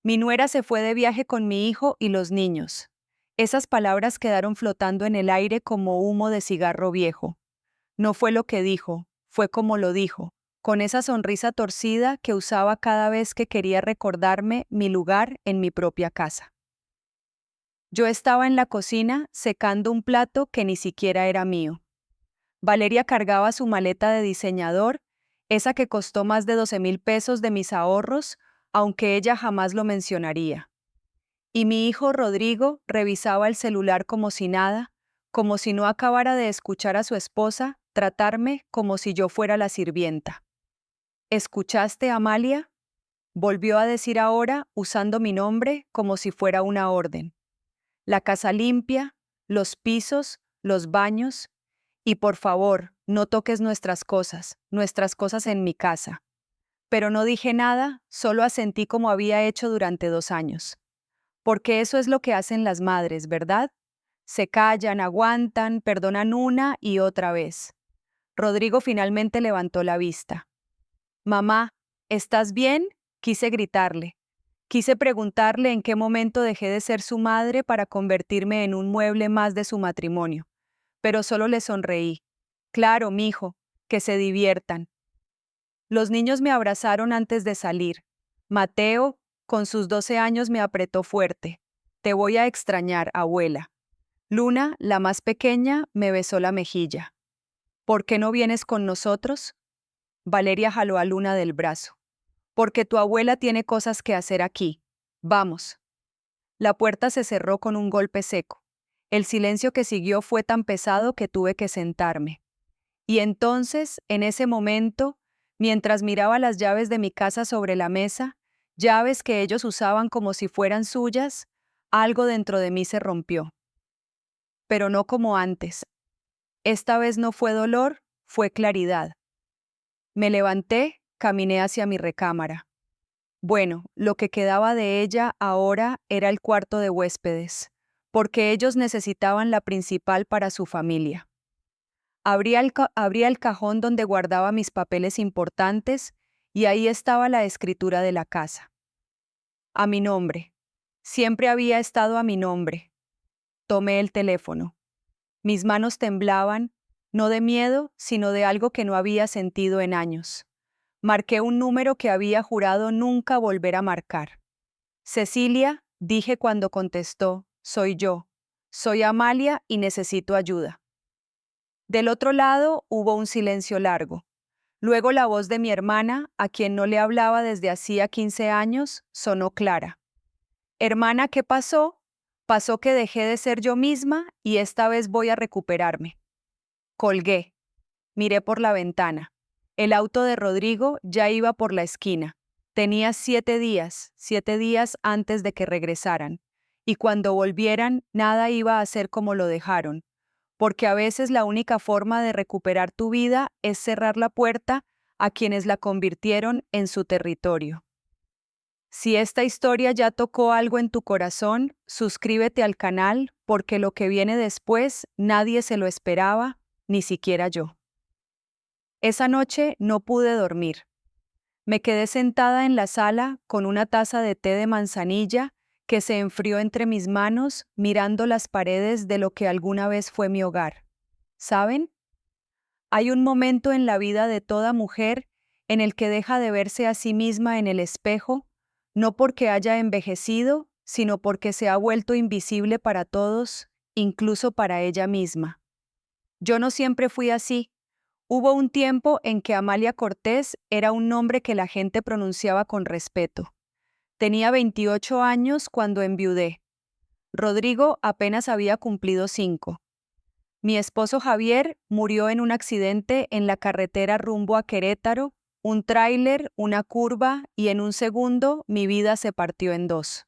Mi nuera se fue de viaje con mi hijo y los niños. Esas palabras quedaron flotando en el aire como humo de cigarro viejo. No fue lo que dijo, fue como lo dijo, con esa sonrisa torcida que usaba cada vez que quería recordarme mi lugar en mi propia casa. Yo estaba en la cocina secando un plato que ni siquiera era mío. Valeria cargaba su maleta de diseñador, esa que costó más de 12,000 pesos de mis ahorros, aunque ella jamás lo mencionaría. Y mi hijo Rodrigo revisaba el celular como si nada, como si no acabara de escuchar a su esposa tratarme como si yo fuera la sirvienta. ¿Escuchaste, Amalia? Volvió a decir ahora usando mi nombre como si fuera una orden. La casa limpia, los pisos, los baños. Y por favor, no toques nuestras cosas en mi casa. Pero no dije nada, solo asentí como había hecho durante 2 años. Porque eso es lo que hacen las madres, ¿verdad? Se callan, aguantan, perdonan una y otra vez. Rodrigo finalmente levantó la vista. Mamá, ¿estás bien? Quise gritarle. Quise preguntarle en qué momento dejé de ser su madre para convertirme en un mueble más de su matrimonio. Pero solo le sonreí. Claro, mijo, que se diviertan. Los niños me abrazaron antes de salir. Mateo, con sus 12 años, me apretó fuerte. Te voy a extrañar, abuela. Luna, la más pequeña, me besó la mejilla. ¿Por qué no vienes con nosotros? Valeria jaló a Luna del brazo. Porque tu abuela tiene cosas que hacer aquí. Vamos. La puerta se cerró con un golpe seco. El silencio que siguió fue tan pesado que tuve que sentarme. Y entonces, en ese momento, mientras miraba las llaves de mi casa sobre la mesa, llaves que ellos usaban como si fueran suyas, algo dentro de mí se rompió. Pero no como antes. Esta vez no fue dolor, fue claridad. Me levanté, caminé hacia mi recámara. Bueno, lo que quedaba de ella ahora era el cuarto de huéspedes, porque ellos necesitaban la principal para su familia. Abría el cajón donde guardaba mis papeles importantes y ahí estaba la escritura de la casa. A mi nombre. Siempre había estado a mi nombre. Tomé el teléfono. Mis manos temblaban, no de miedo, sino de algo que no había sentido en años. Marqué un número que había jurado nunca volver a marcar. Cecilia, dije cuando contestó, soy yo. Soy Amalia y necesito ayuda. Del otro lado hubo un silencio largo. Luego la voz de mi hermana, a quien no le hablaba desde hacía 15 años, sonó clara. Hermana, ¿qué pasó? Pasó que dejé de ser yo misma y esta vez voy a recuperarme. Colgué. Miré por la ventana. El auto de Rodrigo ya iba por la esquina. Tenía 7 días antes de que regresaran. Y cuando volvieran, nada iba a ser como lo dejaron. Porque a veces la única forma de recuperar tu vida es cerrar la puerta a quienes la convirtieron en su territorio. Si esta historia ya tocó algo en tu corazón, suscríbete al canal porque lo que viene después nadie se lo esperaba, ni siquiera yo. Esa noche no pude dormir. Me quedé sentada en la sala con una taza de té de manzanilla que se enfrió entre mis manos mirando las paredes de lo que alguna vez fue mi hogar. ¿Saben? Hay un momento en la vida de toda mujer en el que deja de verse a sí misma en el espejo, no porque haya envejecido, sino porque se ha vuelto invisible para todos, incluso para ella misma. Yo no siempre fui así. Hubo un tiempo en que Amalia Cortés era un nombre que la gente pronunciaba con respeto. Tenía 28 años cuando enviudé. Rodrigo apenas había cumplido 5. Mi esposo Javier murió en un accidente en la carretera rumbo a Querétaro, un tráiler, una curva y en un segundo mi vida se partió en dos.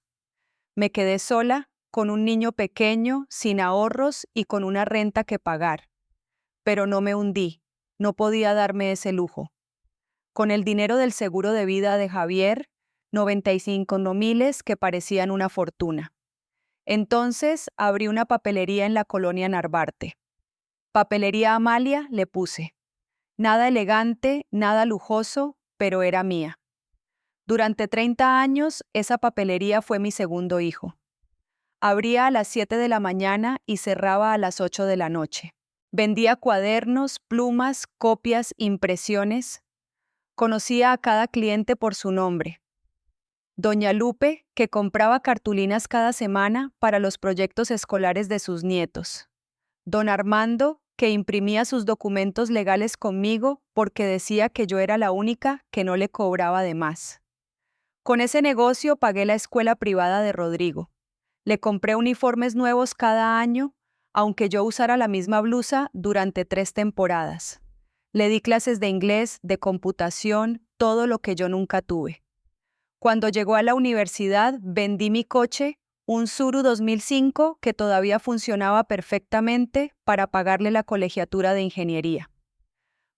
Me quedé sola, con un niño pequeño, sin ahorros y con una renta que pagar. Pero no me hundí, no podía darme ese lujo. Con el dinero del seguro de vida de Javier, 95,000 que parecían una fortuna. Entonces abrí una papelería en la colonia Narvarte. Papelería Amalia le puse. Nada elegante, nada lujoso, pero era mía. Durante 30 años, esa papelería fue mi segundo hijo. Abría a las 7 de la mañana y cerraba a las 8 de la noche. Vendía cuadernos, plumas, copias, impresiones. Conocía a cada cliente por su nombre. Doña Lupe, que compraba cartulinas cada semana para los proyectos escolares de sus nietos. Don Armando, que imprimía sus documentos legales conmigo porque decía que yo era la única que no le cobraba de más. Con ese negocio pagué la escuela privada de Rodrigo. Le compré uniformes nuevos cada año, aunque yo usara la misma blusa durante 3 temporadas. Le di clases de inglés, de computación, todo lo que yo nunca tuve. Cuando llegó a la universidad, vendí mi coche, un Tsuru 2005 que todavía funcionaba perfectamente para pagarle la colegiatura de ingeniería.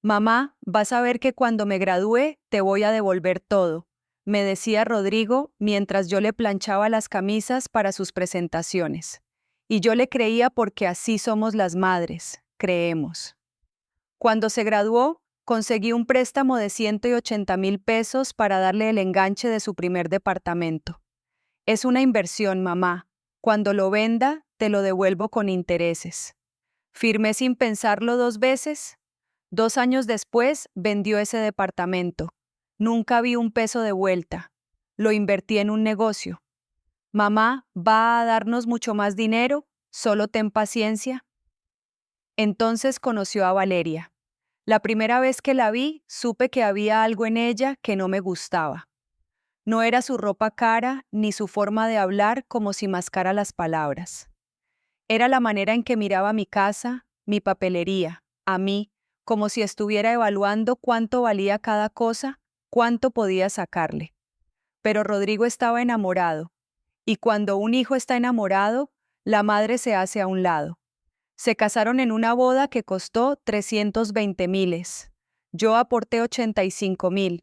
Mamá, vas a ver que cuando me gradúe te voy a devolver todo, me decía Rodrigo mientras yo le planchaba las camisas para sus presentaciones. Y yo le creía porque así somos las madres, creemos. Cuando se graduó, conseguí un préstamo de 180,000 pesos para darle el enganche de su primer departamento. Es una inversión, mamá. Cuando lo venda, te lo devuelvo con intereses. Firmé sin pensarlo 2 veces. 2 años después, vendió ese departamento. Nunca vi un peso de vuelta. Lo invertí en un negocio. Mamá, ¿va a darnos mucho más dinero? Solo ten paciencia. Entonces conoció a Valeria. La primera vez que la vi, supe que había algo en ella que no me gustaba. No era su ropa cara, ni su forma de hablar como si mascara las palabras. Era la manera en que miraba mi casa, mi papelería, a mí, como si estuviera evaluando cuánto valía cada cosa, cuánto podía sacarle. Pero Rodrigo estaba enamorado, y cuando un hijo está enamorado, la madre se hace a un lado. Se casaron en una boda que costó 320,000. Yo aporté 85,000.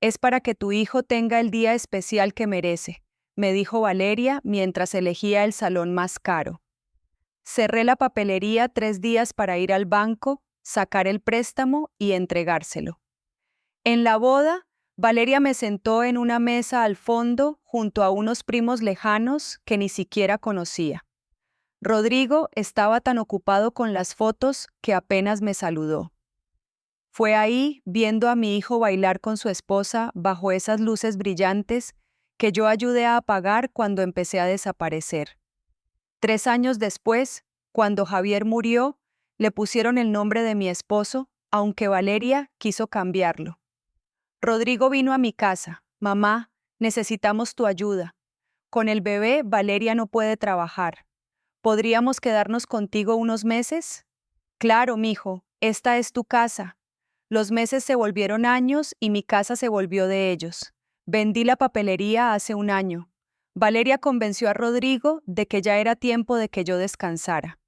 Es para que tu hijo tenga el día especial que merece, me dijo Valeria mientras elegía el salón más caro. Cerré la papelería 3 días para ir al banco, sacar el préstamo y entregárselo. En la boda, Valeria me sentó en una mesa al fondo junto a unos primos lejanos que ni siquiera conocía. Rodrigo estaba tan ocupado con las fotos que apenas me saludó. Fue ahí, viendo a mi hijo bailar con su esposa bajo esas luces brillantes, que yo ayudé a apagar cuando empecé a desaparecer. 3 años después, cuando Javier murió, le pusieron el nombre de mi esposo, aunque Valeria quiso cambiarlo. Rodrigo vino a mi casa. Mamá, necesitamos tu ayuda. Con el bebé, Valeria no puede trabajar. ¿Podríamos quedarnos contigo unos meses? Claro, mijo, esta es tu casa. Los meses se volvieron años y mi casa se volvió de ellos. Vendí la papelería hace 1 año. Valeria convenció a Rodrigo de que ya era tiempo de que yo descansara.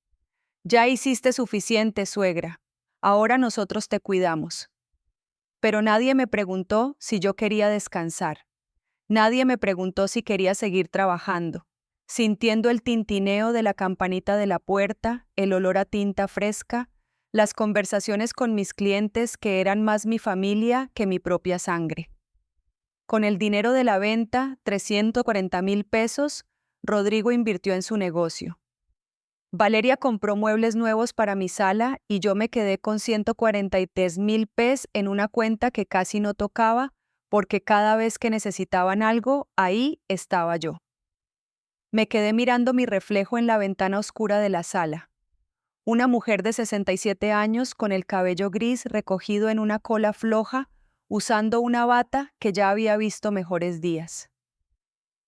Ya hiciste suficiente, suegra. Ahora nosotros te cuidamos. Pero nadie me preguntó si yo quería descansar. Nadie me preguntó si quería seguir trabajando. Sintiendo el tintineo de la campanita de la puerta, el olor a tinta fresca, las conversaciones con mis clientes que eran más mi familia que mi propia sangre. Con el dinero de la venta, 340,000 pesos, Rodrigo invirtió en su negocio. Valeria compró muebles nuevos para mi sala y yo me quedé con 143,000 pesos en una cuenta que casi no tocaba porque cada vez que necesitaban algo, ahí estaba yo. Me quedé mirando mi reflejo en la ventana oscura de la sala. Una mujer de 67 años con el cabello gris recogido en una cola floja, usando una bata que ya había visto mejores días.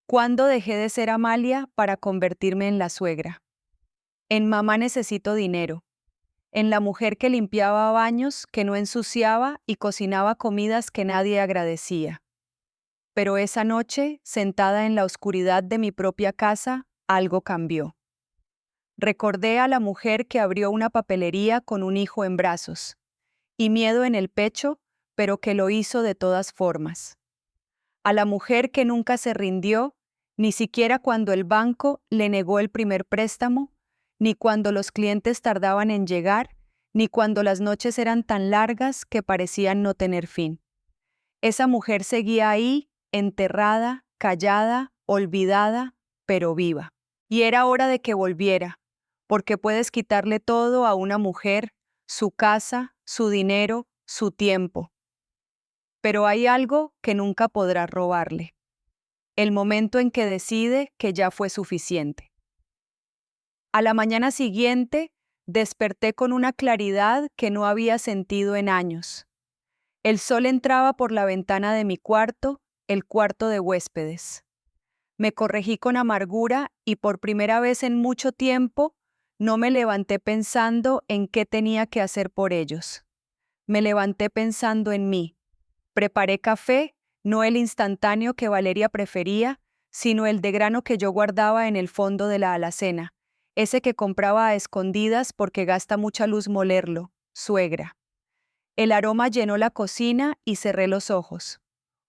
¿Cuándo dejé de ser Amalia para convertirme en la suegra? En mamá necesito dinero. En la mujer que limpiaba baños, que no ensuciaba y cocinaba comidas que nadie agradecía. Pero esa noche, sentada en la oscuridad de mi propia casa, algo cambió. Recordé a la mujer que abrió una papelería con un hijo en brazos, y miedo en el pecho, pero que lo hizo de todas formas. A la mujer que nunca se rindió, ni siquiera cuando el banco le negó el primer préstamo, ni cuando los clientes tardaban en llegar, ni cuando las noches eran tan largas que parecían no tener fin. Esa mujer seguía ahí, enterrada, callada, olvidada, pero viva. Y era hora de que volviera, porque puedes quitarle todo a una mujer, su casa, su dinero, su tiempo. Pero hay algo que nunca podrás robarle: el momento en que decide que ya fue suficiente. A la mañana siguiente, desperté con una claridad que no había sentido en años. El sol entraba por la ventana de mi cuarto, el cuarto de huéspedes. Me corregí con amargura y por primera vez en mucho tiempo no me levanté pensando en qué tenía que hacer por ellos. Me levanté pensando en mí. Preparé café, no el instantáneo que Valeria prefería, sino el de grano que yo guardaba en el fondo de la alacena, ese que compraba a escondidas porque gasta mucha luz molerlo, suegra. El aroma llenó la cocina y cerré los ojos.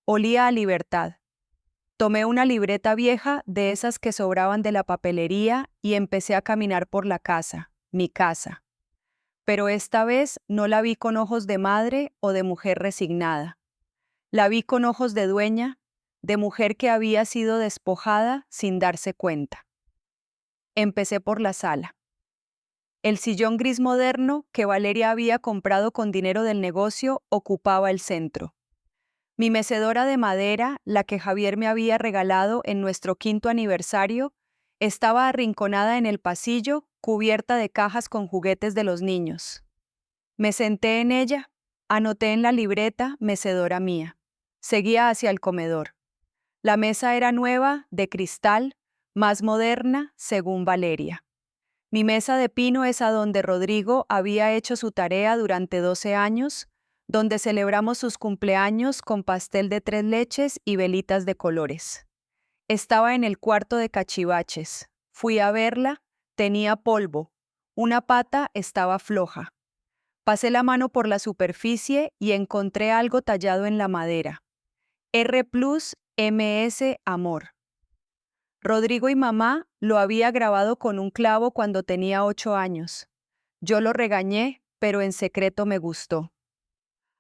Olía a libertad. Tomé una libreta vieja de esas que sobraban de la papelería y empecé a caminar por la casa, mi casa. Pero esta vez no la vi con ojos de madre o de mujer resignada. La vi con ojos de dueña, de mujer que había sido despojada sin darse cuenta. Empecé por la sala. El sillón gris moderno que Valeria había comprado con dinero del negocio ocupaba el centro. Mi mecedora de madera, la que Javier me había regalado en nuestro 5º aniversario, estaba arrinconada en el pasillo, cubierta de cajas con juguetes de los niños. Me senté en ella, anoté en la libreta mecedora mía. Seguía hacia el comedor. La mesa era nueva, de cristal, más moderna, según Valeria. Mi mesa de pino es a donde Rodrigo había hecho su tarea durante 12 años, donde celebramos sus cumpleaños con pastel de 3 leches y velitas de colores. Estaba en el cuarto de cachivaches. Fui a verla, tenía polvo. Una pata estaba floja. Pasé la mano por la superficie y encontré algo tallado en la madera. R Plus MS Amor. Rodrigo y mamá lo había grabado con un clavo cuando tenía 8 años. Yo lo regañé, pero en secreto me gustó.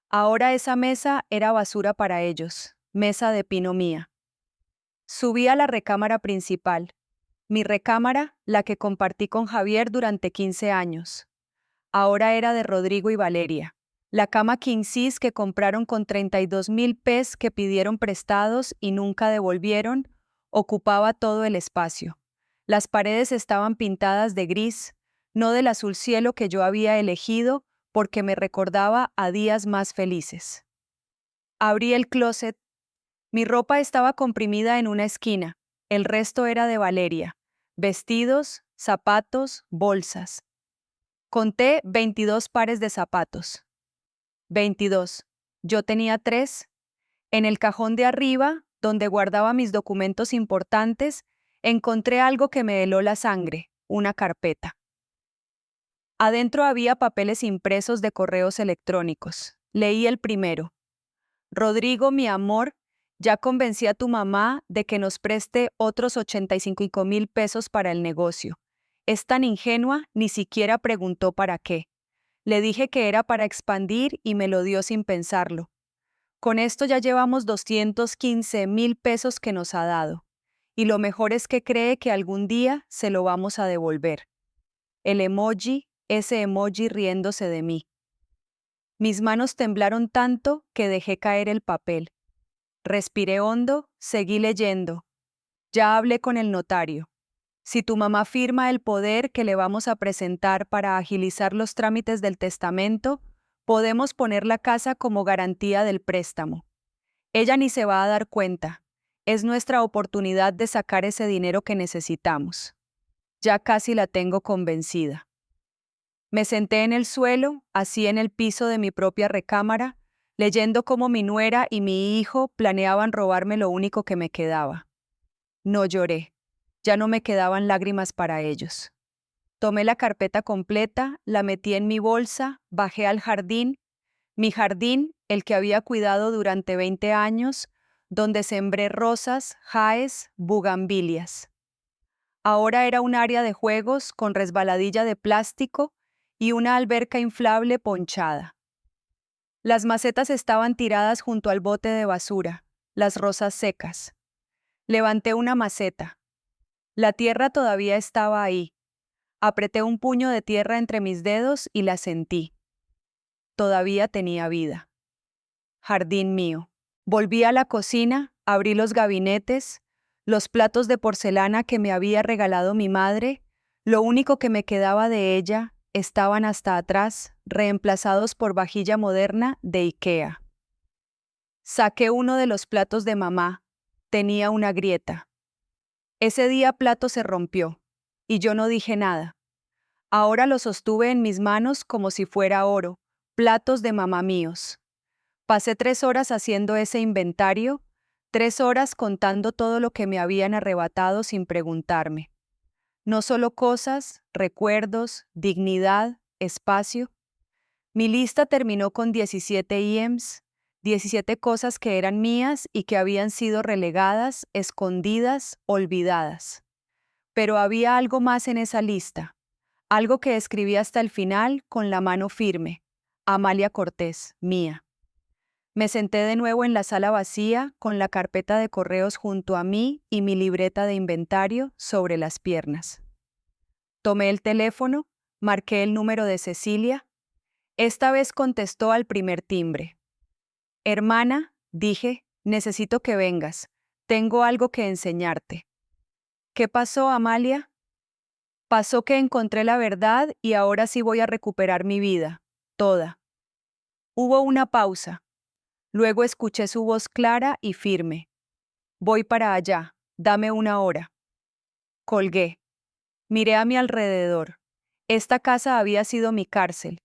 Ahora esa mesa era basura para ellos, mesa de pino mía. Subí a la recámara principal. Mi recámara, la que compartí con Javier durante 15 años. Ahora era de Rodrigo y Valeria. La cama king size que compraron con 32,000 pesos que pidieron prestados y nunca devolvieron, ocupaba todo el espacio. Las paredes estaban pintadas de gris, no del azul cielo que yo había elegido porque me recordaba a días más felices. Abrí el closet. Mi ropa estaba comprimida en una esquina, el resto era de Valeria. Vestidos, zapatos, bolsas. Conté 22 pares de zapatos. 22. Yo tenía 3. En el cajón de arriba, donde guardaba mis documentos importantes, encontré algo que me heló la sangre, una carpeta. Adentro había papeles impresos de correos electrónicos. Leí el primero. Rodrigo, mi amor, ya convencí a tu mamá de que nos preste otros 85,000 pesos para el negocio. Es tan ingenua, ni siquiera preguntó para qué. Le dije que era para expandir y me lo dio sin pensarlo. Con esto ya llevamos 215,000 pesos que nos ha dado. Y lo mejor es que cree que algún día se lo vamos a devolver. El emoji, ese emoji riéndose de mí. Mis manos temblaron tanto que dejé caer el papel. Respiré hondo, seguí leyendo. Ya hablé con el notario. Si tu mamá firma el poder que le vamos a presentar para agilizar los trámites del testamento, podemos poner la casa como garantía del préstamo. Ella ni se va a dar cuenta. Es nuestra oportunidad de sacar ese dinero que necesitamos. Ya casi la tengo convencida. Me senté en el suelo, así en el piso de mi propia recámara, leyendo cómo mi nuera y mi hijo planeaban robarme lo único que me quedaba. No lloré. Ya no me quedaban lágrimas para ellos. Tomé la carpeta completa, la metí en mi bolsa, bajé al jardín, mi jardín, el que había cuidado durante 20 años, donde sembré rosas, jaez, bugambilias. Ahora era un área de juegos con resbaladilla de plástico y una alberca inflable ponchada. Las macetas estaban tiradas junto al bote de basura. las rosas secas. Levanté una maceta. La tierra todavía estaba ahí. Apreté un puño de tierra entre mis dedos y la sentí. Todavía tenía vida. Jardín mío. Volví a la cocina, abrí los gabinetes, los platos de porcelana que me había regalado mi madre, lo único que me quedaba de ella, estaban hasta atrás, reemplazados por vajilla moderna de IKEA. Saqué uno de los platos de mamá. Tenía una grieta. Ese día plato se rompió, y yo no dije nada. Ahora lo sostuve en mis manos como si fuera oro, platos de mamá míos. Pasé 3 horas haciendo ese inventario, 3 horas contando todo lo que me habían arrebatado sin preguntarme. No solo cosas, recuerdos, dignidad, espacio. Mi lista terminó con 17 IEMs, 17 cosas que eran mías y que habían sido relegadas, escondidas, olvidadas. Pero había algo más en esa lista, algo que escribí hasta el final con la mano firme. Amalia Cortés, mía. Me senté de nuevo en la sala vacía, con la carpeta de correos junto a mí y mi libreta de inventario sobre las piernas. Tomé el teléfono, marqué el número de Cecilia. Esta vez contestó al primer timbre. Hermana, dije, necesito que vengas. Tengo algo que enseñarte. ¿Qué pasó, Amalia? Pasó que encontré la verdad y ahora sí voy a recuperar mi vida, toda. Hubo una pausa. Luego escuché su voz clara y firme. Voy para allá, dame 1 hora. Colgué. Miré a mi alrededor. Esta casa había sido mi cárcel,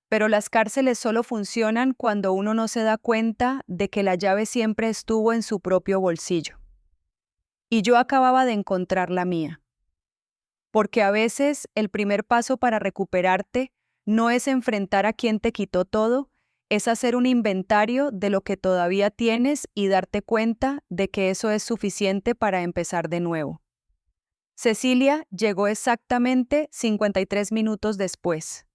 pero las cárceles solo funcionan cuando uno no se da cuenta de que la llave siempre estuvo en su propio bolsillo. Y yo acababa de encontrar la mía. Porque a veces el primer paso para recuperarte no es enfrentar a quien te quitó todo, es hacer un inventario de lo que todavía tienes y darte cuenta de que eso es suficiente para empezar de nuevo. Cecilia llegó exactamente 53 minutos después.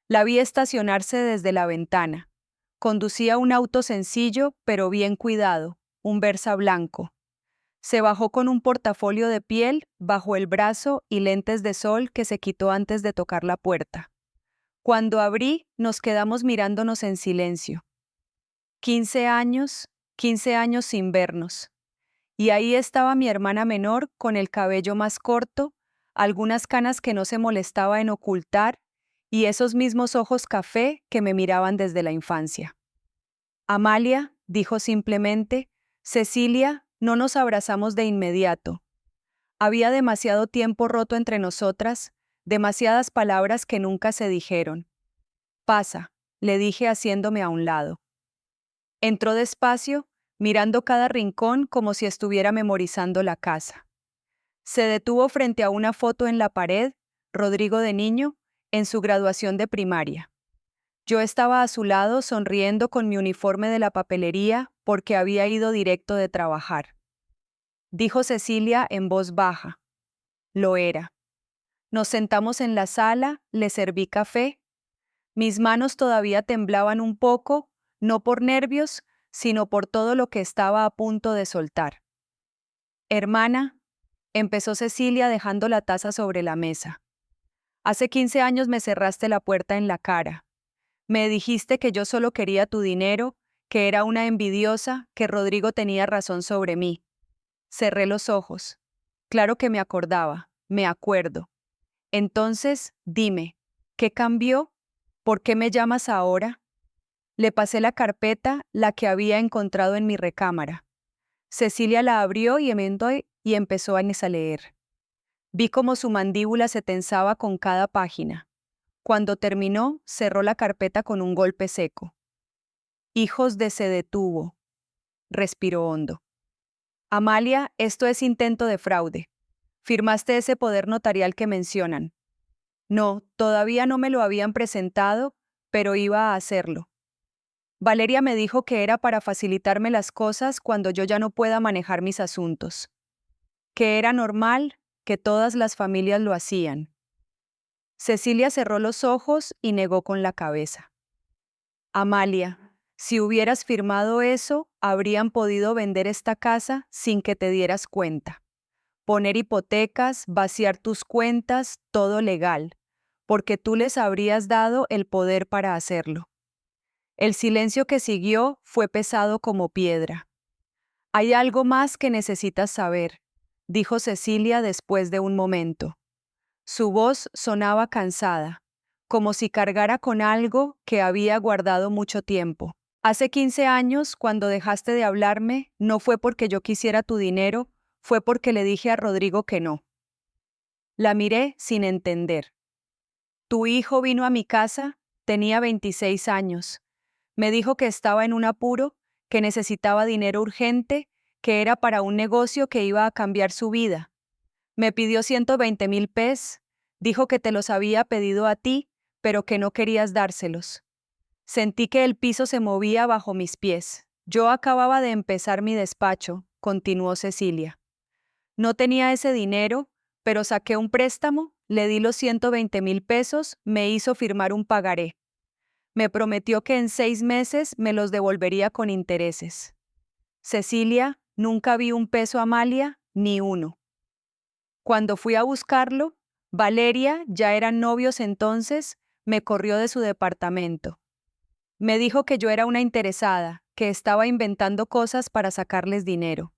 La vi estacionarse desde la ventana. Conducía un auto sencillo, pero bien cuidado, un Versa blanco. Se bajó con un portafolio de piel bajo el brazo y lentes de sol que se quitó antes de tocar la puerta. Cuando abrí, nos quedamos mirándonos en silencio. 15 años sin vernos. Y ahí estaba mi hermana menor con el cabello más corto, algunas canas que no se molestaba en ocultar y esos mismos ojos café que me miraban desde la infancia. Amalia, dijo simplemente, Cecilia, no nos abrazamos de inmediato. Había demasiado tiempo roto entre nosotras, demasiadas palabras que nunca se dijeron. Pasa, le dije haciéndome a un lado. Entró despacio, mirando cada rincón como si estuviera memorizando la casa. Se detuvo frente a una foto en la pared, Rodrigo de niño, en su graduación de primaria. Yo estaba a su lado sonriendo con mi uniforme de la papelería porque había ido directo de trabajar. Dijo Cecilia en voz baja. Lo era. Nos sentamos en la sala, le serví café. Mis manos todavía temblaban un poco, no por nervios, sino por todo lo que estaba a punto de soltar. Hermana, empezó Cecilia dejando la taza sobre la mesa. Hace 15 años me cerraste la puerta en la cara. Me dijiste que yo solo quería tu dinero, que era una envidiosa, que Rodrigo tenía razón sobre mí. Cerré los ojos. Claro que me acordaba, me acuerdo. Entonces, dime, ¿qué cambió? ¿Por qué me llamas ahora? Le pasé la carpeta, la que había encontrado en mi recámara. Cecilia la abrió y empezó a leer. Vi cómo su mandíbula se tensaba con cada página. Cuando terminó, cerró la carpeta con un golpe seco. Hijos de se detuvo. Respiró hondo. Amalia, esto es intento de fraude. Firmaste ese poder notarial que mencionan. No, todavía no me lo habían presentado, pero iba a hacerlo. Valeria me dijo que era para facilitarme las cosas cuando yo ya no pueda manejar mis asuntos. Que era normal, que todas las familias lo hacían. Cecilia cerró los ojos y negó con la cabeza. Amalia, Si hubieras firmado eso, habrían podido vender esta casa sin que te dieras cuenta. Poner hipotecas, vaciar tus cuentas, todo legal, porque tú les habrías dado el poder para hacerlo. El silencio que siguió fue pesado como piedra. Hay algo más que necesitas saber, dijo Cecilia después de un momento. Su voz sonaba cansada, como si cargara con algo que había guardado mucho tiempo. Hace 15 años, cuando dejaste de hablarme, no fue porque yo quisiera tu dinero, fue porque le dije a Rodrigo que no. La miré sin entender. Tu hijo vino a mi casa, tenía 26 años. Me dijo que estaba en un apuro, que necesitaba dinero urgente, que era para un negocio que iba a cambiar su vida. Me pidió 120,000 pesos, dijo que te los había pedido a ti, pero que no querías dárselos. Sentí que el piso se movía bajo mis pies. Yo acababa de empezar mi despacho, continuó Cecilia. No tenía ese dinero, pero saqué un préstamo, le di los 120,000 pesos, me hizo firmar un pagaré. Me prometió que en 6 meses me los devolvería con intereses. Cecilia, nunca vi un peso a Amalia, ni uno. Cuando fui a buscarlo, Valeria, ya eran novios entonces, me corrió de su departamento. Me dijo que yo era una interesada, que estaba inventando cosas para sacarles dinero.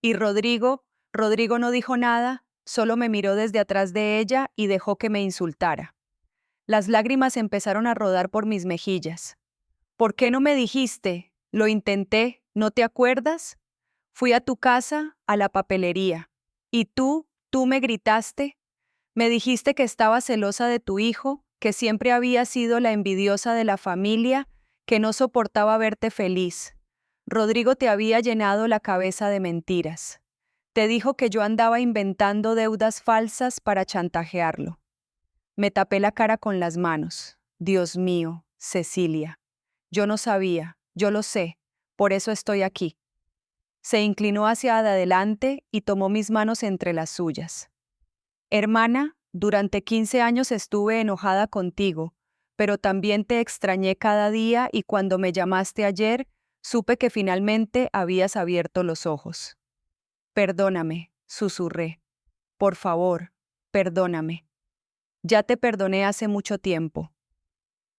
Y Rodrigo no dijo nada, solo me miró desde atrás de ella y dejó que me insultara. Las lágrimas empezaron a rodar por mis mejillas. ¿Por qué no me dijiste? Lo intenté, ¿no te acuerdas? Fui a tu casa, a la papelería. Y tú me gritaste. Me dijiste que estaba celosa de tu hijo, que siempre había sido la envidiosa de la familia, que no soportaba verte feliz. Rodrigo te había llenado la cabeza de mentiras. Te dijo que yo andaba inventando deudas falsas para chantajearlo. Me tapé la cara con las manos. Dios mío, Cecilia. Yo no sabía, yo lo sé, por eso estoy aquí. Se inclinó hacia adelante y tomó mis manos entre las suyas. Hermana, durante 15 años estuve enojada contigo, pero también te extrañé cada día y cuando me llamaste ayer, supe que finalmente habías abierto los ojos. Perdóname, susurré. Por favor, perdóname. Ya te perdoné hace mucho tiempo.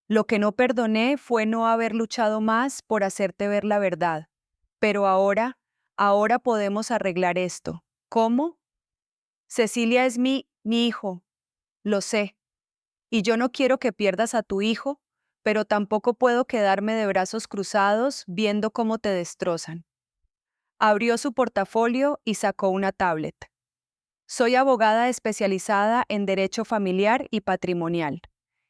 Lo que no perdoné fue no haber luchado más por hacerte ver la verdad. Pero ahora podemos arreglar esto. ¿Cómo? Cecilia es mi hijo, lo sé. Y yo no quiero que pierdas a tu hijo, pero tampoco puedo quedarme de brazos cruzados viendo cómo te destrozan. Abrió su portafolio y sacó una tablet. Soy abogada especializada en derecho familiar y patrimonial.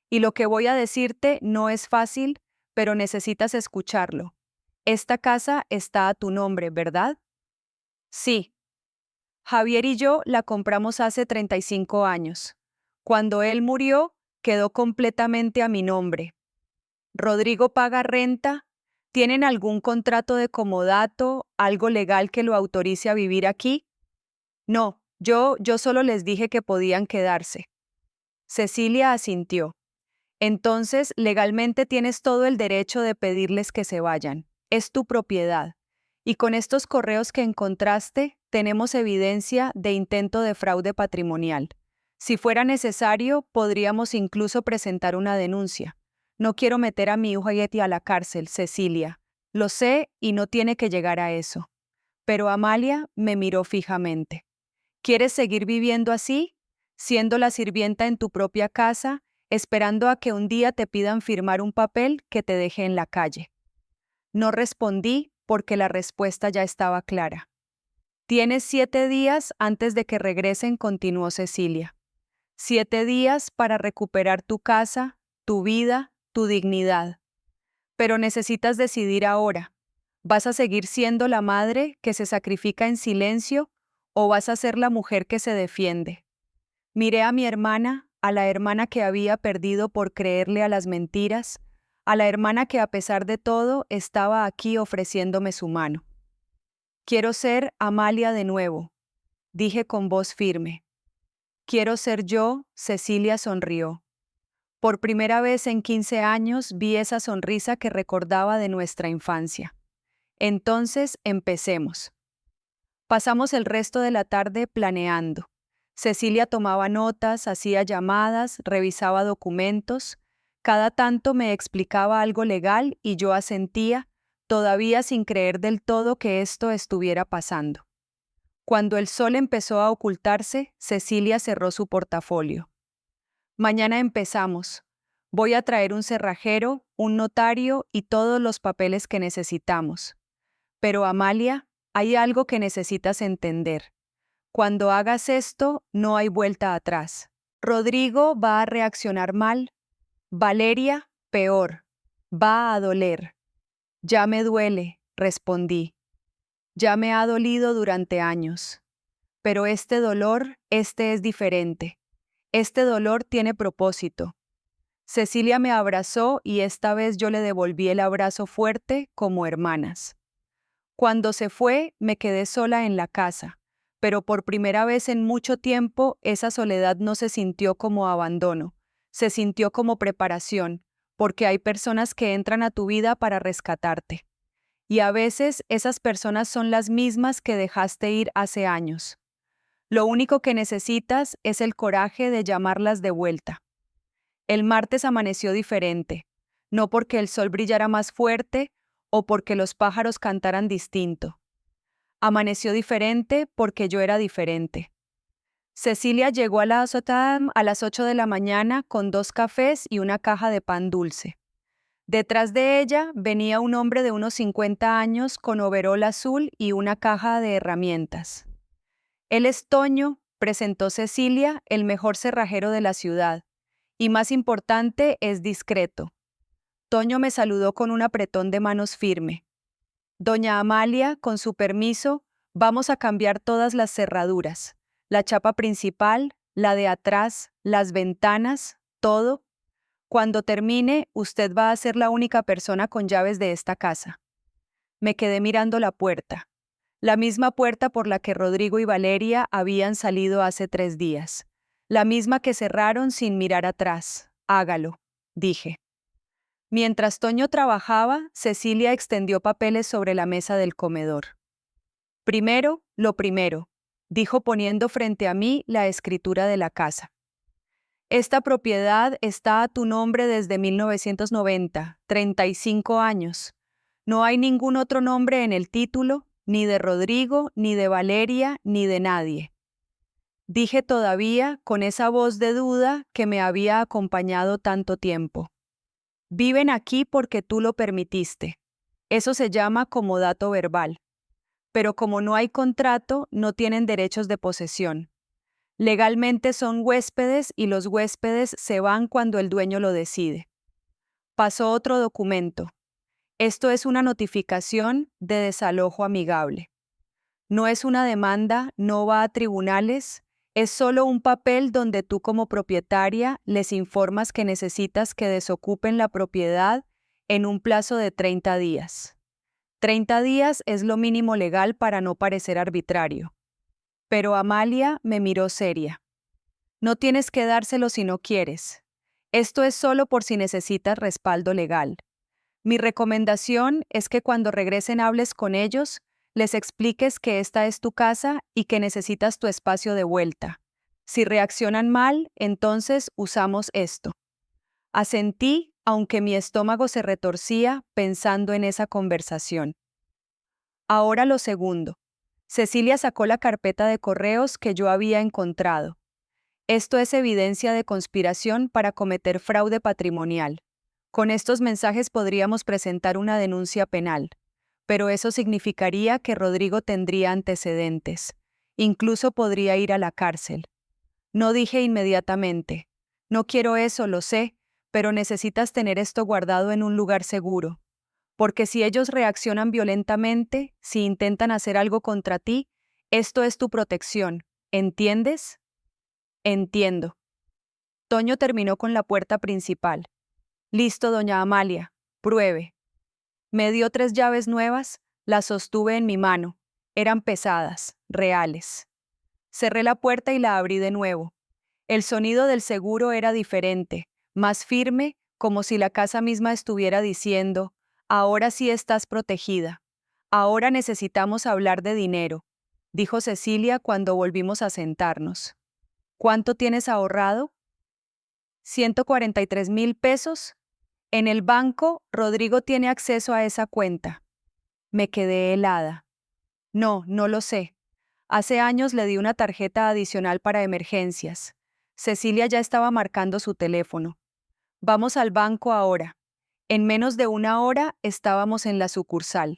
Y lo que voy a decirte no es fácil, pero necesitas escucharlo. Esta casa está a tu nombre, ¿verdad? Sí. Javier y yo la compramos hace 35 años. Cuando él murió, quedó completamente a mi nombre. Rodrigo paga renta. ¿Tienen algún contrato de comodato, algo legal que lo autorice a vivir aquí? No, yo solo les dije que podían quedarse. Cecilia asintió. Entonces, legalmente tienes todo el derecho de pedirles que se vayan. Es tu propiedad. Y con estos correos que encontraste, tenemos evidencia de intento de fraude patrimonial. Si fuera necesario, podríamos incluso presentar una denuncia. No quiero meter a mi hijo Yeti a la cárcel, Cecilia. Lo sé y no tiene que llegar a eso. Pero Amalia me miró fijamente. ¿Quieres seguir viviendo así? Siendo la sirvienta en tu propia casa, esperando a que un día te pidan firmar un papel que te deje en la calle. No respondí porque la respuesta ya estaba clara. Tienes 7 días antes de que regresen, continuó Cecilia. 7 días para recuperar tu casa, tu vida, tu dignidad. Pero necesitas decidir ahora. ¿Vas a seguir siendo la madre que se sacrifica en silencio o vas a ser la mujer que se defiende? Miré a mi hermana, a la hermana que había perdido por creerle a las mentiras, a la hermana que a pesar de todo estaba aquí ofreciéndome su mano. Quiero ser Amalia de nuevo, dije con voz firme. Quiero ser yo, Cecilia sonrió. Por primera vez en 15 años vi esa sonrisa que recordaba de nuestra infancia. Entonces, empecemos. Pasamos el resto de la tarde planeando. Cecilia tomaba notas, hacía llamadas, revisaba documentos. Cada tanto me explicaba algo legal y yo asentía, todavía sin creer del todo que esto estuviera pasando. Cuando el sol empezó a ocultarse, Cecilia cerró su portafolio. Mañana empezamos. Voy a traer un cerrajero, un notario y todos los papeles que necesitamos. Pero Amalia, hay algo que necesitas entender. Cuando hagas esto, no hay vuelta atrás. Rodrigo va a reaccionar mal. Valeria, peor. Va a doler. Ya me duele, respondí. Ya me ha dolido durante años. Pero este dolor, este es diferente. Este dolor tiene propósito. Cecilia me abrazó y esta vez yo le devolví el abrazo fuerte como hermanas. Cuando se fue, me quedé sola en la casa, pero por primera vez en mucho tiempo esa soledad no se sintió como abandono, se sintió como preparación, porque hay personas que entran a tu vida para rescatarte. Y a veces esas personas son las mismas que dejaste ir hace años. Lo único que necesitas es el coraje de llamarlas de vuelta. El martes amaneció diferente, no porque el sol brillara más fuerte o porque los pájaros cantaran distinto. Amaneció diferente porque yo era diferente. Cecilia llegó a la Sotam a las 8 de la mañana con 2 cafés y una caja de pan dulce. Detrás de ella venía un hombre de unos 50 años con overol azul y una caja de herramientas. Él es Toño, presentó Cecilia, el mejor cerrajero de la ciudad. Y más importante, es discreto. Toño me saludó con un apretón de manos firme. Doña Amalia, con su permiso, vamos a cambiar todas las cerraduras. La chapa principal, la de atrás, las ventanas, todo. Cuando termine, usted va a ser la única persona con llaves de esta casa. Me quedé mirando la puerta. La misma puerta por la que Rodrigo y Valeria habían salido hace 3 días. La misma que cerraron sin mirar atrás. Hágalo, dije. Mientras Toño trabajaba, Cecilia extendió papeles sobre la mesa del comedor. Primero, lo primero, dijo poniendo frente a mí la escritura de la casa. Esta propiedad está a tu nombre desde 1990, 35 años. No hay ningún otro nombre en el título, ni de Rodrigo, ni de Valeria, ni de nadie. Dije todavía con esa voz de duda que me había acompañado tanto tiempo. Viven aquí porque tú lo permitiste. Eso se llama comodato verbal. Pero como no hay contrato, no tienen derechos de posesión. Legalmente son huéspedes y los huéspedes se van cuando el dueño lo decide. Pasó otro documento. Esto es una notificación de desalojo amigable. No es una demanda, no va a tribunales, es solo un papel donde tú como propietaria les informas que necesitas que desocupen la propiedad en un plazo de 30 días. 30 días es lo mínimo legal para no parecer arbitrario. Pero Amalia me miró seria. No tienes que dárselo si no quieres. Esto es solo por si necesitas respaldo legal. Mi recomendación es que cuando regresen hables con ellos, les expliques que esta es tu casa y que necesitas tu espacio de vuelta. Si reaccionan mal, entonces usamos esto. Asentí, aunque mi estómago se retorcía pensando en esa conversación. Ahora lo segundo. Cecilia sacó la carpeta de correos que yo había encontrado. Esto es evidencia de conspiración para cometer fraude patrimonial. Con estos mensajes podríamos presentar una denuncia penal, pero eso significaría que Rodrigo tendría antecedentes. Incluso podría ir a la cárcel. No dije inmediatamente, no quiero eso, lo sé, pero necesitas tener esto guardado en un lugar seguro. Porque si ellos reaccionan violentamente, si intentan hacer algo contra ti, esto es tu protección, ¿entiendes? Entiendo. Toño terminó con la puerta principal. Listo, doña Amalia, pruebe. Me dio 3 llaves nuevas, las sostuve en mi mano. Eran pesadas, reales. Cerré la puerta y la abrí de nuevo. El sonido del seguro era diferente, más firme, como si la casa misma estuviera diciendo, ahora sí estás protegida. Ahora necesitamos hablar de dinero, dijo Cecilia cuando volvimos a sentarnos. ¿Cuánto tienes ahorrado? 143,000 pesos. En el banco, Rodrigo tiene acceso a esa cuenta. Me quedé helada. No, no lo sé. Hace años le di una tarjeta adicional para emergencias. Cecilia ya estaba marcando su teléfono. Vamos al banco ahora. En menos de una hora estábamos en la sucursal.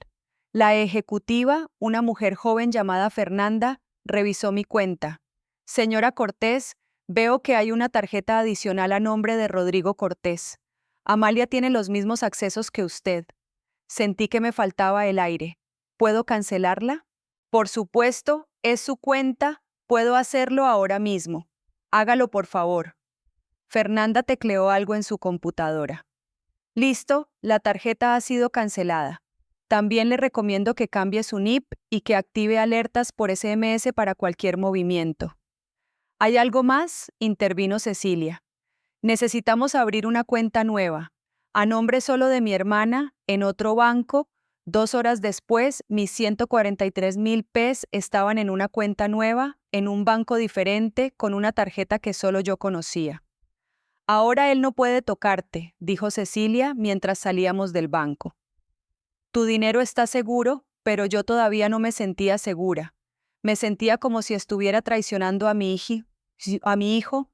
La ejecutiva, una mujer joven llamada Fernanda, revisó mi cuenta. Señora Cortés, veo que hay una tarjeta adicional a nombre de Rodrigo Cortés. Amalia tiene los mismos accesos que usted. Sentí que me faltaba el aire. ¿Puedo cancelarla? Por supuesto, es su cuenta. Puedo hacerlo ahora mismo. Hágalo, por favor. Fernanda tecleó algo en su computadora. Listo, la tarjeta ha sido cancelada. También le recomiendo que cambie su NIP y que active alertas por SMS para cualquier movimiento. ¿Hay algo más? Intervino Cecilia. Necesitamos abrir una cuenta nueva, a nombre solo de mi hermana, en otro banco. 2 horas después, mis 143,000 pesos estaban en una cuenta nueva, en un banco diferente, con una tarjeta que solo yo conocía. Ahora él no puede tocarte, dijo Cecilia mientras salíamos del banco. Tu dinero está seguro, pero yo todavía no me sentía segura. Me sentía como si estuviera traicionando a mi hijo.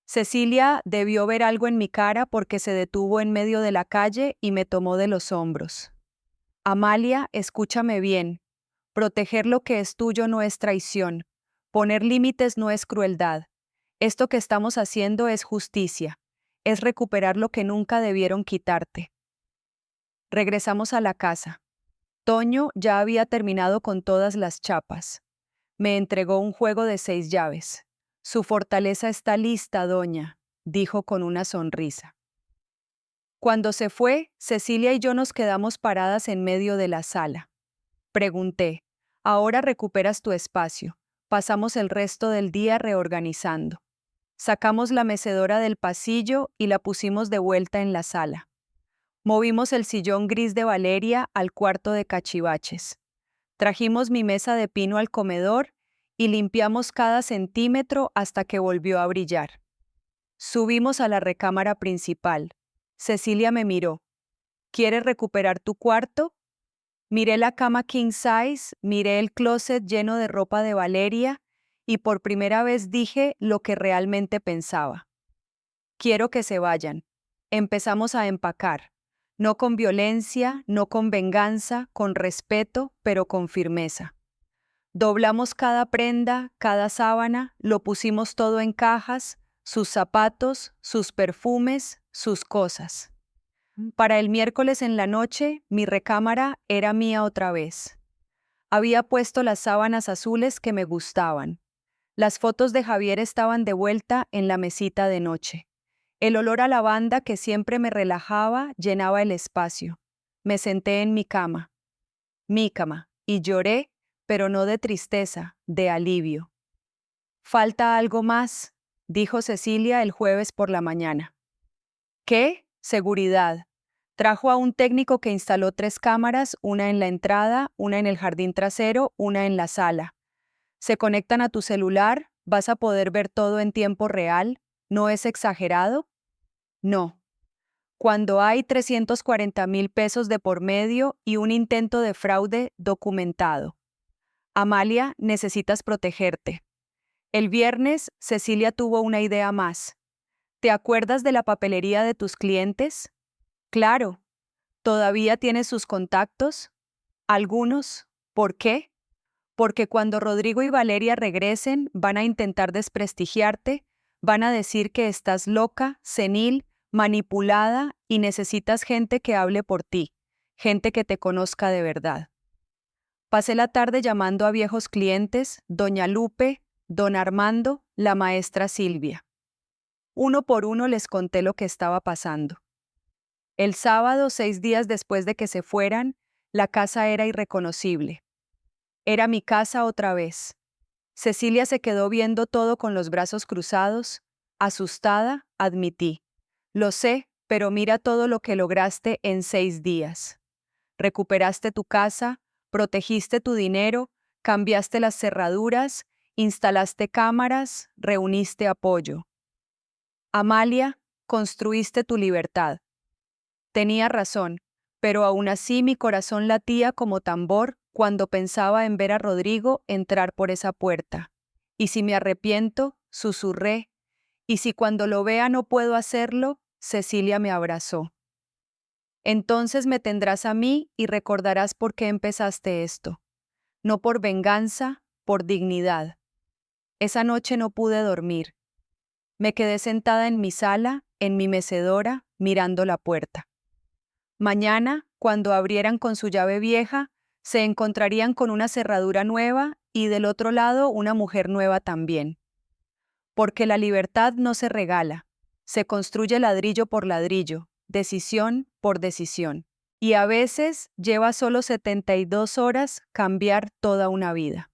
Cecilia debió ver algo en mi cara porque se detuvo en medio de la calle y me tomó de los hombros. Amalia, escúchame bien. Proteger lo que es tuyo no es traición. Poner límites no es crueldad. Esto que estamos haciendo es justicia. Es recuperar lo que nunca debieron quitarte. Regresamos a la casa. Toño ya había terminado con todas las chapas. Me entregó un juego de 6 llaves. Su fortaleza está lista, doña, dijo con una sonrisa. Cuando se fue, Cecilia y yo nos quedamos paradas en medio de la sala. Pregunté, ahora recuperas tu espacio. Pasamos el resto del día reorganizando. Sacamos la mecedora del pasillo y la pusimos de vuelta en la sala. Movimos el sillón gris de Valeria al cuarto de cachivaches. Trajimos mi mesa de pino al comedor y limpiamos cada centímetro hasta que volvió a brillar. Subimos a la recámara principal. Cecilia me miró. ¿Quieres recuperar tu cuarto? Miré la cama king size, miré el closet lleno de ropa de Valeria y por primera vez dije lo que realmente pensaba. Quiero que se vayan. Empezamos a empacar. No con violencia, no con venganza, con respeto, pero con firmeza. Doblamos cada prenda, cada sábana, lo pusimos todo en cajas, sus zapatos, sus perfumes, sus cosas. Para el miércoles en la noche, mi recámara era mía otra vez. Había puesto las sábanas azules que me gustaban. Las fotos de Javier estaban de vuelta en la mesita de noche. El olor a lavanda que siempre me relajaba llenaba el espacio. Me senté en mi cama, y lloré, pero no de tristeza, de alivio. «Falta algo más», dijo Cecilia el jueves por la mañana. «¿Qué? Seguridad». Trajo a un técnico que instaló 3 cámaras, una en la entrada, una en el jardín trasero, una en la sala. Se conectan a tu celular, vas a poder ver todo en tiempo real. ¿No es exagerado? No. Cuando hay 340,000 pesos de por medio y un intento de fraude documentado. Amalia, necesitas protegerte. El viernes, Cecilia tuvo una idea más. ¿Te acuerdas de la papelería de tus clientes? Claro. ¿Todavía tienes sus contactos? Algunos. ¿Por qué? Porque cuando Rodrigo y Valeria regresen, van a intentar desprestigiarte, van a decir que estás loca, senil, manipulada y necesitas gente que hable por ti, gente que te conozca de verdad. Pasé la tarde llamando a viejos clientes, doña Lupe, don Armando, la maestra Silvia. Uno por uno les conté lo que estaba pasando. El sábado, 6 días después de que se fueran, la casa era irreconocible. Era mi casa otra vez. Cecilia se quedó viendo todo con los brazos cruzados. Asustada, admití. Lo sé, pero mira todo lo que lograste en 6 días. Recuperaste tu casa, protegiste tu dinero, cambiaste las cerraduras, instalaste cámaras, reuniste apoyo. Amalia, construiste tu libertad. Tenía razón, pero aún así mi corazón latía como tambor cuando pensaba en ver a Rodrigo entrar por esa puerta. Y si me arrepiento, susurré, y si cuando lo vea no puedo hacerlo, Cecilia me abrazó. Entonces me tendrás a mí y recordarás por qué empezaste esto. No por venganza, por dignidad. Esa noche no pude dormir. Me quedé sentada en mi sala, en mi mecedora, mirando la puerta. Mañana, cuando abrieran con su llave vieja, se encontrarían con una cerradura nueva y del otro lado una mujer nueva también. Porque la libertad no se regala, se construye ladrillo por ladrillo, decisión por decisión. Y a veces lleva solo 72 horas cambiar toda una vida.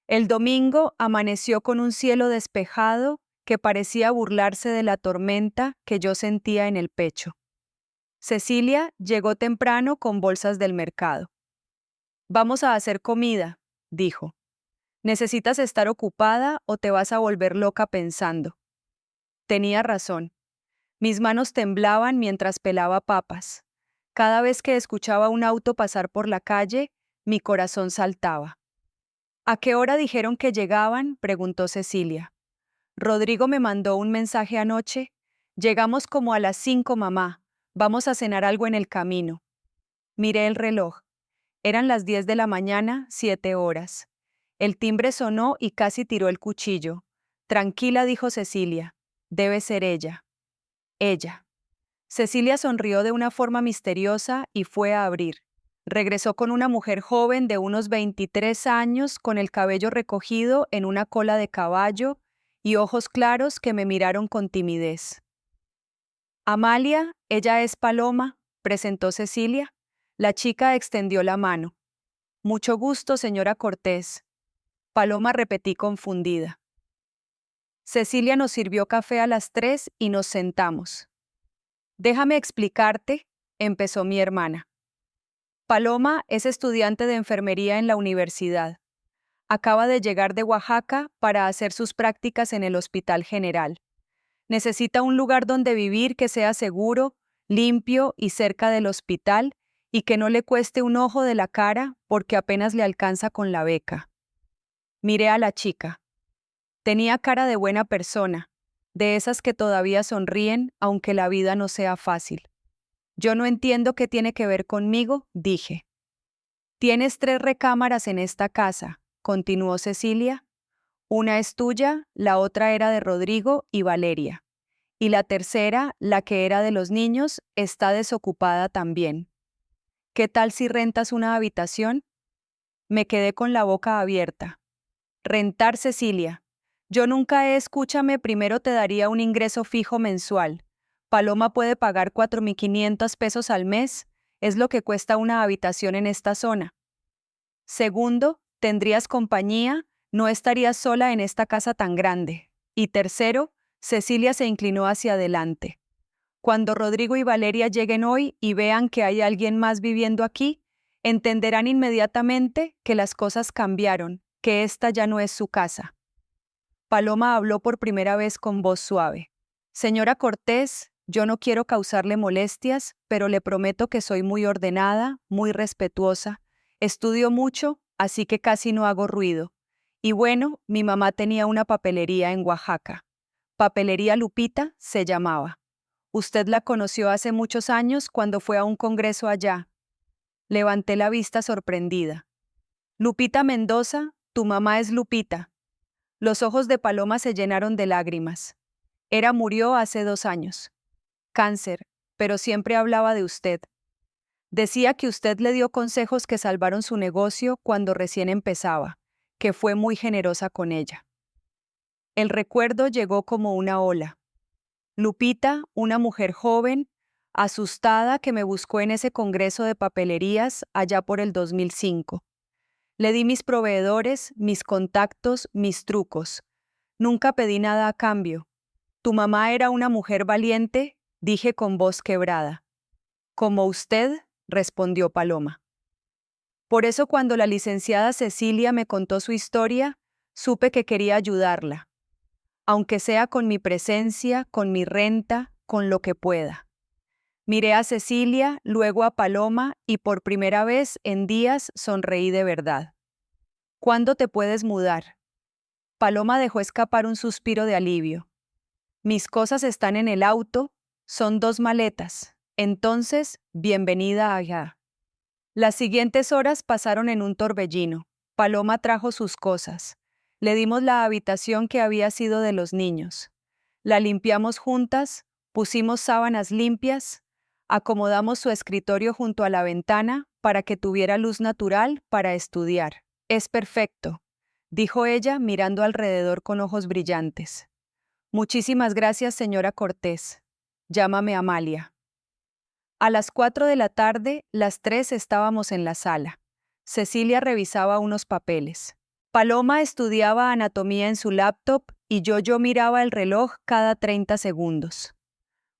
El domingo amaneció con un cielo despejado que parecía burlarse de la tormenta que yo sentía en el pecho. Cecilia llegó temprano con bolsas del mercado. Vamos a hacer comida, dijo. ¿Necesitas estar ocupada o te vas a volver loca pensando? Tenía razón. Mis manos temblaban mientras pelaba papas. Cada vez que escuchaba un auto pasar por la calle, mi corazón saltaba. ¿A qué hora dijeron que llegaban?, preguntó Cecilia. Rodrigo me mandó un mensaje anoche. Llegamos como a las 5, mamá. Vamos a cenar algo en el camino. Miré el reloj. Eran las 10 de la mañana, 7 horas. El timbre sonó y casi tiró el cuchillo. Tranquila, dijo Cecilia. Debe ser ella. Ella. Cecilia sonrió de una forma misteriosa y fue a abrir. Regresó con una mujer joven de unos 23 años con el cabello recogido en una cola de caballo y ojos claros que me miraron con timidez. Amalia, ella es Paloma, presentó Cecilia. La chica extendió la mano. Mucho gusto, señora Cortés. Paloma repetí confundida. Cecilia nos sirvió café a las 3 y nos sentamos. Déjame explicarte, empezó mi hermana. Paloma es estudiante de enfermería en la universidad. Acaba de llegar de Oaxaca para hacer sus prácticas en el Hospital General. Necesita un lugar donde vivir que sea seguro, limpio y cerca del hospital y que no le cueste un ojo de la cara porque apenas le alcanza con la beca. Miré a la chica. Tenía cara de buena persona, de esas que todavía sonríen aunque la vida no sea fácil. Yo no entiendo qué tiene que ver conmigo, dije. Tienes 3 recámaras en esta casa, continuó Cecilia. Una es tuya, la otra era de Rodrigo y Valeria. Y la tercera, la que era de los niños, está desocupada también. ¿Qué tal si rentas una habitación? Me quedé con la boca abierta. Rentar, Cecilia. Yo nunca escúchame, primero te daría un ingreso fijo mensual. Paloma puede pagar 4.500 pesos al mes, es lo que cuesta una habitación en esta zona. Segundo, tendrías compañía, no estarías sola en esta casa tan grande. Y tercero, Cecilia se inclinó hacia adelante. Cuando Rodrigo y Valeria lleguen hoy y vean que hay alguien más viviendo aquí, entenderán inmediatamente que las cosas cambiaron, que esta ya no es su casa. Paloma habló por primera vez con voz suave. Señora Cortés, yo no quiero causarle molestias, pero le prometo que soy muy ordenada, muy respetuosa. Estudio mucho, así que casi no hago ruido. Y bueno, mi mamá tenía una papelería en Oaxaca. Papelería Lupita se llamaba. Usted la conoció hace muchos años cuando fue a un congreso allá. Levanté la vista sorprendida. Lupita Mendoza, tu mamá es Lupita. Los ojos de Paloma se llenaron de lágrimas. Murió hace 2 años. Cáncer, pero siempre hablaba de usted. Decía que usted le dio consejos que salvaron su negocio cuando recién empezaba, que fue muy generosa con ella. El recuerdo llegó como una ola. Lupita, una mujer joven, asustada que me buscó en ese congreso de papelerías allá por el 2005. Le di mis proveedores, mis contactos, mis trucos. Nunca pedí nada a cambio. Tu mamá era una mujer valiente dije con voz quebrada. Como usted, respondió Paloma. Por eso cuando la licenciada Cecilia me contó su historia, supe que quería ayudarla, aunque sea con mi presencia, con mi renta, con lo que pueda. Miré a Cecilia, luego a Paloma y por primera vez en días sonreí de verdad. ¿Cuándo te puedes mudar? Paloma dejó escapar un suspiro de alivio. Mis cosas están en el auto, son 2 maletas. Entonces, bienvenida allá. Las siguientes horas pasaron en un torbellino. Paloma trajo sus cosas. Le dimos la habitación que había sido de los niños. La limpiamos juntas, pusimos sábanas limpias, acomodamos su escritorio junto a la ventana para que tuviera luz natural para estudiar. Es perfecto, dijo ella mirando alrededor con ojos brillantes. Muchísimas gracias, señora Cortés. Llámame Amalia. A las 4 de la tarde, las 3 estábamos en la sala. Cecilia revisaba unos papeles. Paloma estudiaba anatomía en su laptop y yo miraba el reloj cada 30 segundos.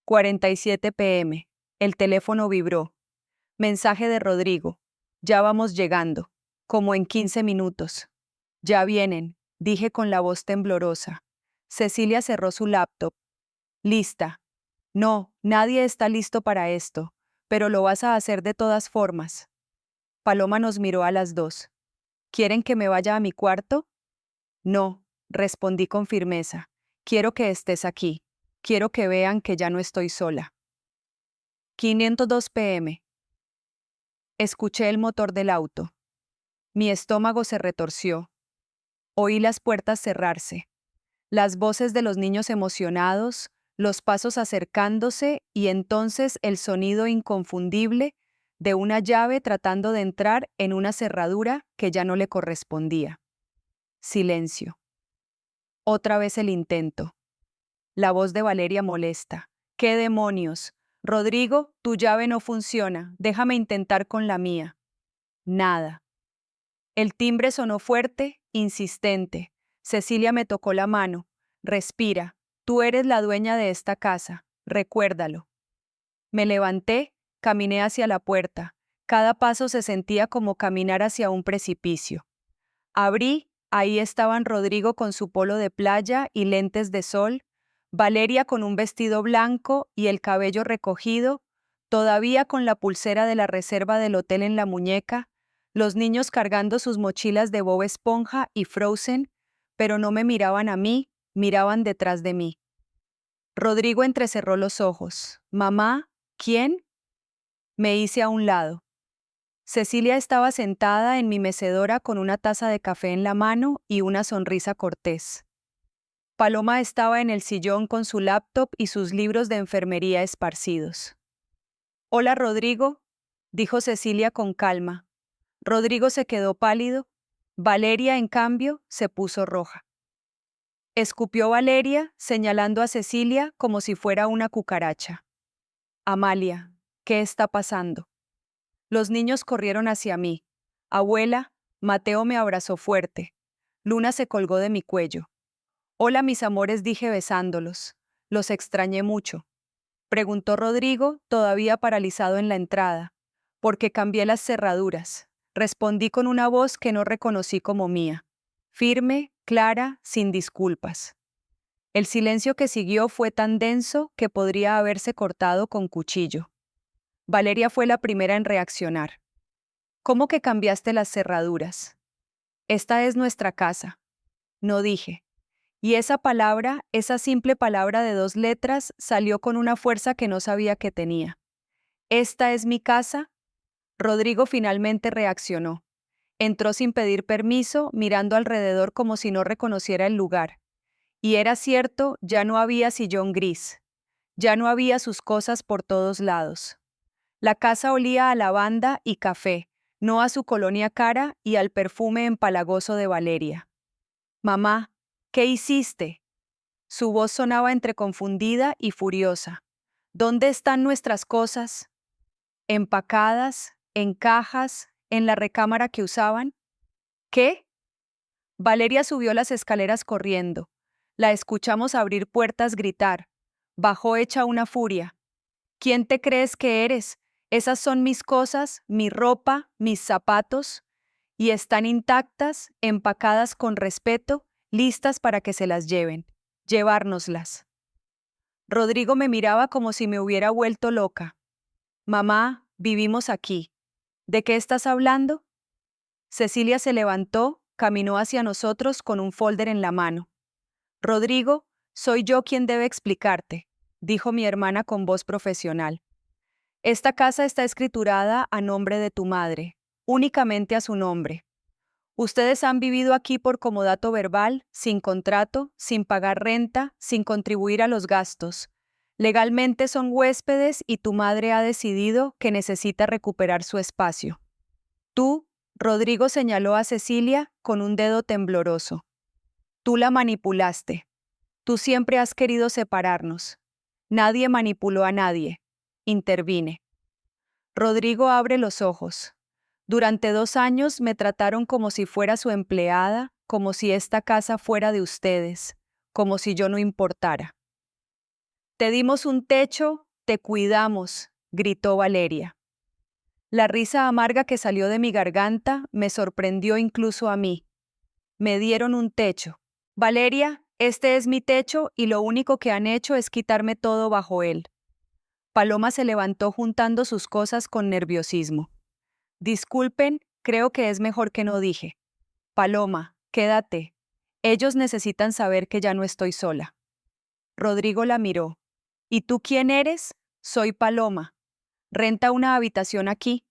47 p.m. El teléfono vibró. Mensaje de Rodrigo. Ya vamos llegando. Como en 15 minutos. Ya vienen, dije con la voz temblorosa. Cecilia cerró su laptop. Lista. No, nadie está listo para esto, pero lo vas a hacer de todas formas. Paloma nos miró a las 2. ¿Quieren que me vaya a mi cuarto? No, respondí con firmeza. Quiero que estés aquí. Quiero que vean que ya no estoy sola. 502 p.m. Escuché el motor del auto. Mi estómago se retorció. Oí las puertas cerrarse. Las voces de los niños emocionados, los pasos acercándose y entonces el sonido inconfundible de una llave tratando de entrar en una cerradura que ya no le correspondía. Silencio. Otra vez el intento. La voz de Valeria molesta. ¡Qué demonios! Rodrigo, tu llave no funciona. Déjame intentar con la mía. Nada. El timbre sonó fuerte, insistente. Cecilia me tocó la mano. Respira. Tú eres la dueña de esta casa. Recuérdalo. Me levanté, caminé hacia la puerta. Cada paso se sentía como caminar hacia un precipicio. Abrí, ahí estaban Rodrigo con su polo de playa y lentes de sol, Valeria con un vestido blanco y el cabello recogido, todavía con la pulsera de la reserva del hotel en la muñeca, los niños cargando sus mochilas de Bob Esponja y Frozen, pero no me miraban a mí, miraban detrás de mí. Rodrigo entrecerró los ojos. «Mamá, ¿quién?» Me hice a un lado. Cecilia estaba sentada en mi mecedora con una taza de café en la mano y una sonrisa cortés. Paloma estaba en el sillón con su laptop y sus libros de enfermería esparcidos. «Hola, Rodrigo», dijo Cecilia con calma. Rodrigo se quedó pálido. Valeria, en cambio, se puso roja. Escupió Valeria, señalando a Cecilia como si fuera una cucaracha. «Amalia, ¿qué está pasando?» Los niños corrieron hacia mí. «Abuela», Mateo me abrazó fuerte. Luna se colgó de mi cuello. «Hola, mis amores», dije besándolos. «Los extrañé mucho». Preguntó Rodrigo, todavía paralizado en la entrada. «Porque cambié las cerraduras». Respondí con una voz que no reconocí como mía. Firme, clara, sin disculpas. El silencio que siguió fue tan denso que podría haberse cortado con cuchillo. Valeria fue la primera en reaccionar. «¿Cómo que cambiaste las cerraduras?» «Esta es nuestra casa». No dije. Y esa palabra, esa simple palabra de 2 letras, salió con una fuerza que no sabía que tenía. «¿Esta es mi casa?» Rodrigo finalmente reaccionó. Entró sin pedir permiso, mirando alrededor como si no reconociera el lugar. Y era cierto, ya no había sillón gris. Ya no había sus cosas por todos lados. La casa olía a lavanda y café, no a su colonia cara y al perfume empalagoso de Valeria. «Mamá, ¿qué hiciste?» Su voz sonaba entre confundida y furiosa. «¿Dónde están nuestras cosas?» «Empacadas, en cajas, en la recámara que usaban». «¿Qué?» Valeria subió las escaleras corriendo. La escuchamos abrir puertas, gritar. Bajó hecha una furia. ¿Quién te crees que eres? Esas son mis cosas, mi ropa, mis zapatos, y están intactas, empacadas con respeto, listas para que se las lleven. Llevárnoslas. Rodrigo me miraba como si me hubiera vuelto loca. Mamá, vivimos aquí. ¿De qué estás hablando? Cecilia se levantó, caminó hacia nosotros con un folder en la mano. Rodrigo, soy yo quien debe explicarte, dijo mi hermana con voz profesional. Esta casa está escriturada a nombre de tu madre, únicamente a su nombre. Ustedes han vivido aquí por comodato verbal, sin contrato, sin pagar renta, sin contribuir a los gastos. Legalmente son huéspedes y tu madre ha decidido que necesita recuperar su espacio. Tú, Rodrigo señaló a Cecilia con un dedo tembloroso. Tú la manipulaste. Tú siempre has querido separarnos. Nadie manipuló a nadie. Intervine. Rodrigo abre los ojos. Durante 2 años me trataron como si fuera su empleada, como si esta casa fuera de ustedes, como si yo no importara. Te dimos un techo, te cuidamos, gritó Valeria. La risa amarga que salió de mi garganta me sorprendió incluso a mí. Me dieron un techo. Valeria, este es mi techo y lo único que han hecho es quitarme todo bajo él. Paloma se levantó juntando sus cosas con nerviosismo. Disculpen, creo que es mejor que no dije. Paloma, quédate. Ellos necesitan saber que ya no estoy sola. Rodrigo la miró. ¿Y tú quién eres? Soy Paloma. Renta una habitación aquí.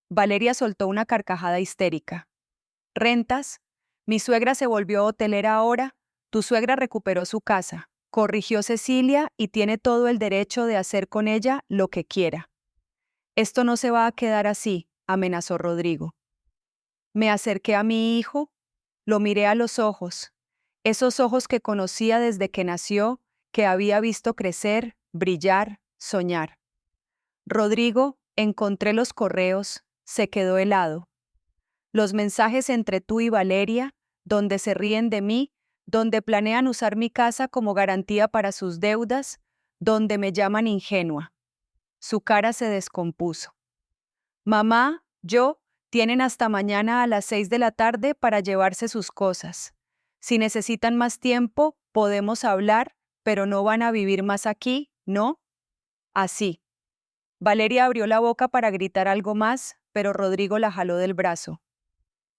Valeria soltó una carcajada histérica. ¿Rentas? Mi suegra se volvió hotelera ahora. Tu suegra recuperó su casa. Corrigió Cecilia y tiene todo el derecho de hacer con ella lo que quiera. Esto no se va a quedar así, amenazó Rodrigo. Me acerqué a mi hijo, lo miré a los ojos, esos ojos que conocía desde que nació, que había visto crecer, brillar, soñar. Rodrigo, encontré los correos, se quedó helado. Los mensajes entre tú y Valeria, donde se ríen de mí, donde planean usar mi casa como garantía para sus deudas, donde me llaman ingenua. Su cara se descompuso. Mamá, yo, tienen hasta mañana a las 6 de la tarde para llevarse sus cosas. Si necesitan más tiempo, podemos hablar, pero no van a vivir más aquí, ¿no? Así. Valeria abrió la boca para gritar algo más, pero Rodrigo la jaló del brazo.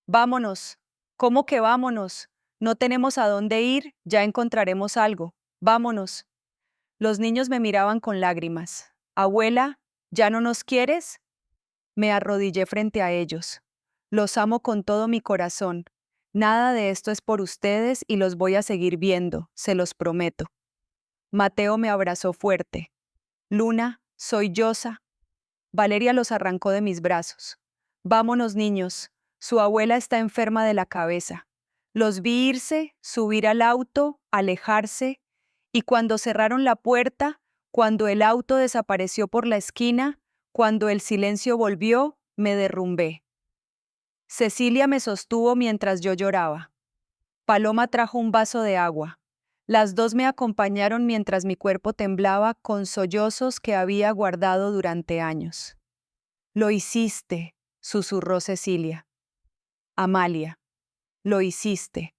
Vámonos. ¿Cómo que vámonos? No tenemos a dónde ir, ya encontraremos algo. Vámonos. Los niños me miraban con lágrimas. Abuela, ¿ya no nos quieres? Me arrodillé frente a ellos. Los amo con todo mi corazón. Nada de esto es por ustedes y los voy a seguir viendo, se los prometo. Mateo me abrazó fuerte. Luna, soy Yosa. Valeria los arrancó de mis brazos. Vámonos, niños. Su abuela está enferma de la cabeza. Los vi irse, subir al auto, alejarse, y cuando cerraron la puerta, cuando el auto desapareció por la esquina, cuando el silencio volvió, me derrumbé. Cecilia me sostuvo mientras yo lloraba. Paloma trajo un vaso de agua. Las dos me acompañaron mientras mi cuerpo temblaba con sollozos que había guardado durante años. Lo hiciste, susurró Cecilia. Amalia, lo hiciste.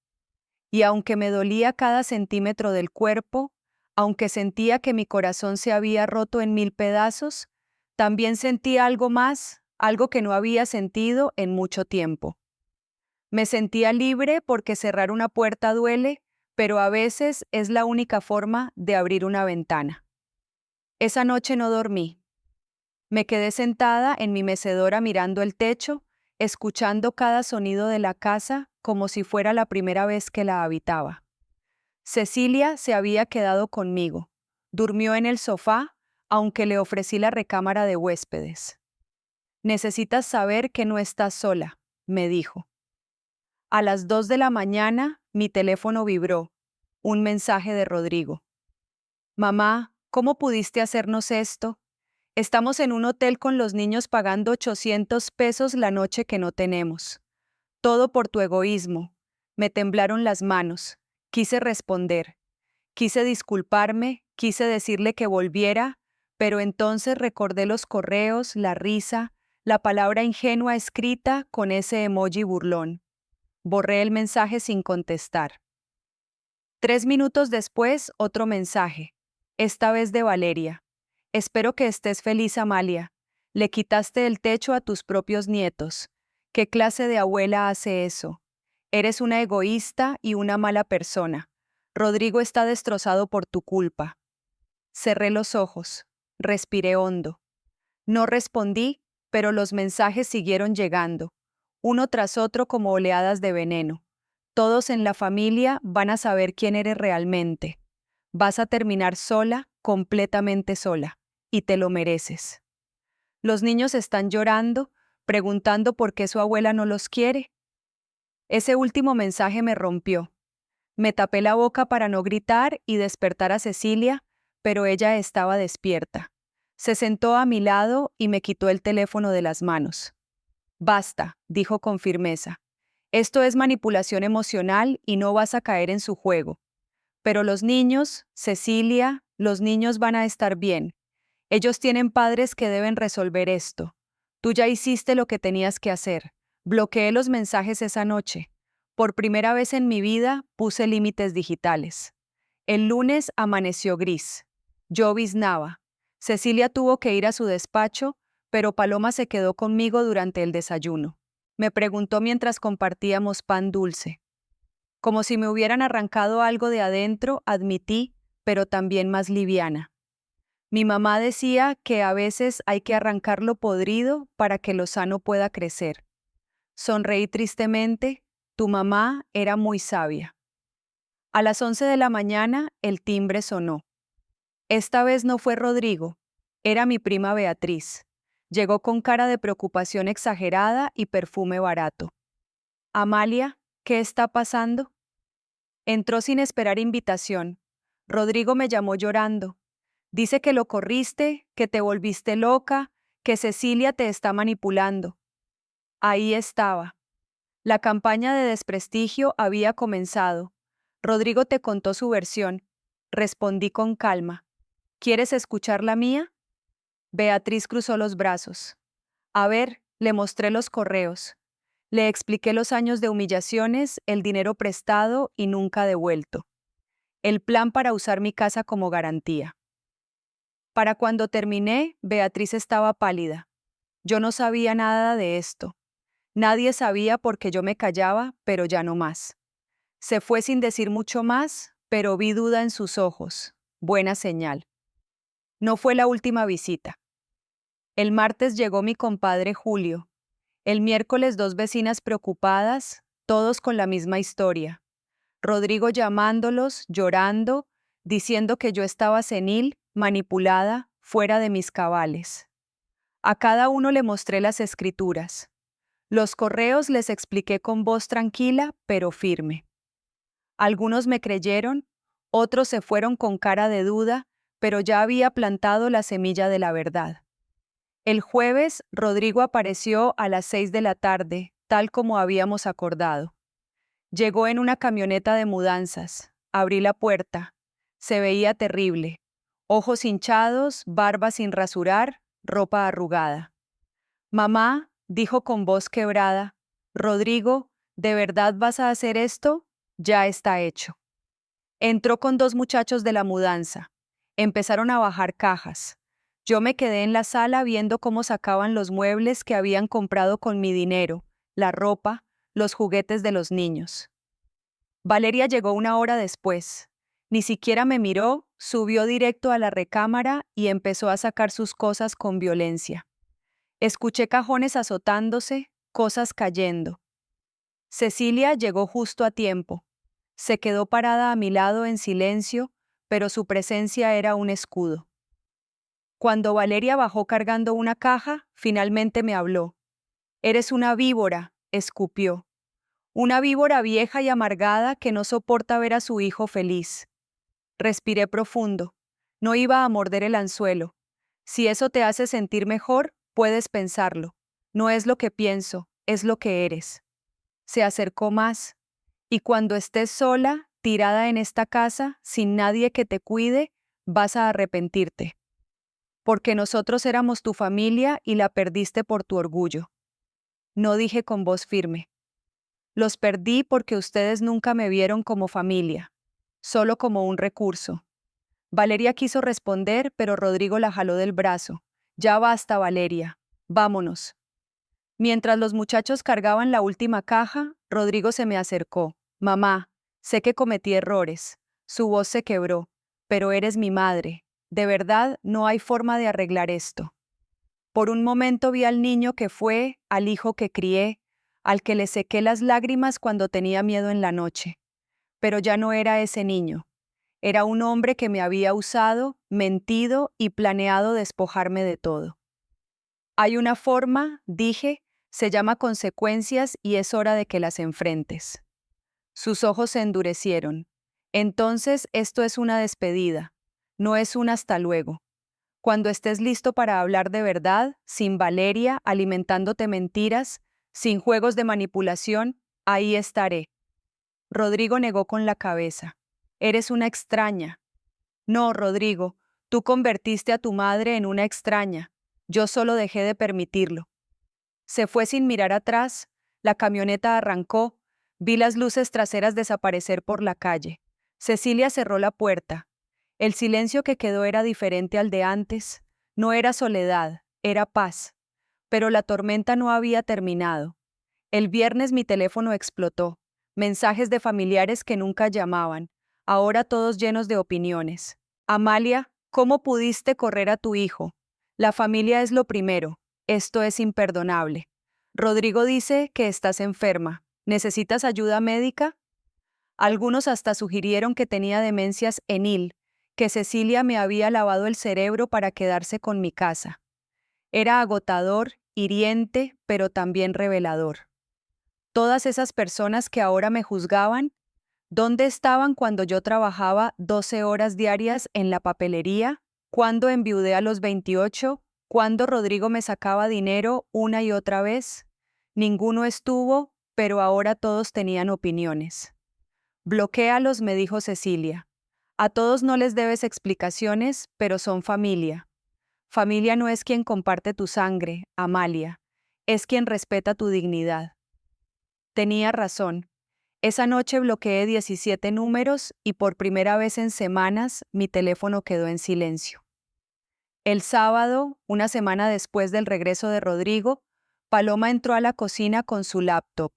Y aunque me dolía cada centímetro del cuerpo, aunque sentía que mi corazón se había roto en 1000 pedazos, también sentía algo más, algo que no había sentido en mucho tiempo. Me sentía libre porque cerrar una puerta duele, pero a veces es la única forma de abrir una ventana. Esa noche no dormí. Me quedé sentada en mi mecedora mirando el techo, escuchando cada sonido de la casa como si fuera la primera vez que la habitaba. Cecilia se había quedado conmigo. Durmió en el sofá, aunque le ofrecí la recámara de huéspedes. Necesitas saber que no estás sola, me dijo. A las 2 de la mañana, mi teléfono vibró. Un mensaje de Rodrigo. Mamá, ¿cómo pudiste hacernos esto? Estamos en un hotel con los niños pagando 800 pesos la noche que no tenemos. Todo por tu egoísmo. Me temblaron las manos. Quise responder. Quise disculparme, quise decirle que volviera, Pero entonces recordé los correos, la risa, la palabra ingenua escrita con ese emoji burlón. Borré el mensaje sin contestar. 3 minutos después, otro mensaje. Esta vez de Valeria. Espero que estés feliz, Amalia. Le quitaste el techo a tus propios nietos. ¿Qué clase de abuela hace eso? Eres una egoísta y una mala persona. Rodrigo está destrozado por tu culpa. Cerré los ojos. Respiré hondo. No respondí, pero los mensajes siguieron llegando, uno tras otro como oleadas de veneno. Todos en la familia van a saber quién eres realmente. Vas a terminar sola, completamente sola, y te lo mereces. Los niños están llorando, preguntando por qué su abuela no los quiere. Ese último mensaje me rompió. Me tapé la boca para no gritar y despertar a Cecilia, pero ella estaba despierta. Se sentó a mi lado y me quitó el teléfono de las manos. Basta, dijo con firmeza. Esto es manipulación emocional y no vas a caer en su juego. Pero los niños, Cecilia, los niños van a estar bien. Ellos tienen padres que deben resolver esto. Tú ya hiciste lo que tenías que hacer. Bloqueé los mensajes esa noche. Por primera vez en mi vida puse límites digitales. El lunes amaneció gris. Lloviznaba. Cecilia tuvo que ir a su despacho, pero Paloma se quedó conmigo durante el desayuno. Me preguntó mientras compartíamos pan dulce. Como si me hubieran arrancado algo de adentro, admití, pero también más liviana. Mi mamá decía que a veces hay que arrancar lo podrido para que lo sano pueda crecer. Sonreí tristemente, tu mamá era muy sabia. A las 11 de la mañana el timbre sonó. Esta vez no fue Rodrigo, era mi prima Beatriz. Llegó con cara de preocupación exagerada y perfume barato. Amalia, ¿qué está pasando? Entró sin esperar invitación. Rodrigo me llamó llorando. Dice que lo corriste, que te volviste loca, que Cecilia te está manipulando. Ahí estaba. La campaña de desprestigio había comenzado. Rodrigo te contó su versión. Respondí con calma. ¿Quieres escuchar la mía? Beatriz cruzó los brazos. A ver, le mostré los correos. Le expliqué los años de humillaciones, el dinero prestado y nunca devuelto. El plan para usar mi casa como garantía. Para cuando terminé, Beatriz estaba pálida. Yo no sabía nada de esto. Nadie sabía porque yo me callaba, pero ya no más. Se fue sin decir mucho más, pero vi duda en sus ojos. Buena señal. No fue la última visita. El martes llegó mi compadre Julio. El miércoles 2 vecinas preocupadas, todos con la misma historia. Rodrigo llamándolos, llorando, diciendo que yo estaba senil, manipulada, fuera de mis cabales. A cada uno le mostré las escrituras. Los correos les expliqué con voz tranquila, pero firme. Algunos me creyeron, otros se fueron con cara de duda, pero ya había plantado la semilla de la verdad. El jueves, Rodrigo apareció a las 6 de la tarde, tal como habíamos acordado. Llegó en una camioneta de mudanzas. Abrí la puerta. Se veía terrible. Ojos hinchados, barba sin rasurar, ropa arrugada. Mamá, dijo con voz quebrada, Rodrigo, ¿de verdad vas a hacer esto? Ya está hecho. Entró con 2 muchachos de la mudanza. Empezaron a bajar cajas. Yo me quedé en la sala viendo cómo sacaban los muebles que habían comprado con mi dinero, la ropa, los juguetes de los niños. Valeria llegó 1 hora después. Ni siquiera me miró, subió directo a la recámara y empezó a sacar sus cosas con violencia. Escuché cajones azotándose, cosas cayendo. Cecilia llegó justo a tiempo. Se quedó parada a mi lado en silencio, pero su presencia era un escudo. Cuando Valeria bajó cargando una caja, finalmente me habló. «Eres una víbora», escupió. Una víbora vieja y amargada que no soporta ver a su hijo feliz. Respiré profundo. No iba a morder el anzuelo. Si eso te hace sentir mejor, puedes pensarlo. No es lo que pienso, es lo que eres. Se acercó más. Y cuando estés sola, tirada en esta casa, sin nadie que te cuide, vas a arrepentirte. porque nosotros éramos tu familia y la perdiste por tu orgullo. No dije con voz firme. Los perdí porque ustedes nunca me vieron como familia, solo como un recurso. Valeria quiso responder, pero Rodrigo la jaló del brazo. Ya basta, Valeria. Vámonos. Mientras los muchachos cargaban la última caja, Rodrigo se me acercó. Mamá, sé que cometí errores. Su voz se quebró. Pero eres mi madre. De verdad, no hay forma de arreglar esto. Por un momento vi al niño que fue, al hijo que crié, al que le sequé las lágrimas cuando tenía miedo en la noche. Pero ya no era ese niño. Era un hombre que me había usado, mentido y planeado despojarme de todo. Hay una forma, dije, se llama consecuencias y es hora de que las enfrentes. Sus ojos se endurecieron. Entonces esto es una despedida, no es un hasta luego. Cuando estés listo para hablar de verdad, sin Valeria, alimentándote mentiras, sin juegos de manipulación, ahí estaré. Rodrigo negó con la cabeza. Eres una extraña. No, Rodrigo, tú convertiste a tu madre en una extraña. Yo solo dejé de permitirlo. Se fue sin mirar atrás, la camioneta arrancó, vi las luces traseras desaparecer por la calle. Cecilia cerró la puerta. El silencio que quedó era diferente al de antes. No era soledad, era paz. Pero la tormenta no había terminado. El viernes mi teléfono explotó. Mensajes de familiares que nunca llamaban, ahora todos llenos de opiniones. Amalia, ¿cómo pudiste correr a tu hijo? La familia es lo primero. Esto es imperdonable. Rodrigo dice que estás enferma. ¿Necesitas ayuda médica? Algunos hasta sugirieron que tenía demencia senil, que Cecilia me había lavado el cerebro para quedarse con mi casa. Era agotador, hiriente, pero también revelador. Todas esas personas que ahora me juzgaban, ¿dónde estaban cuando yo trabajaba 12 horas diarias en la papelería? ¿Cuándo enviudé a los 28? ¿Cuándo Rodrigo me sacaba dinero una y otra vez? Ninguno estuvo, pero ahora todos tenían opiniones. Bloquéalos, me dijo Cecilia. A todos no les debes explicaciones, pero son familia. Familia no es quien comparte tu sangre, Amalia, es quien respeta tu dignidad. Tenía razón. Esa noche bloqueé 17 números y por primera vez en semanas mi teléfono quedó en silencio. El sábado, una semana después del regreso de Rodrigo, Paloma entró a la cocina con su laptop.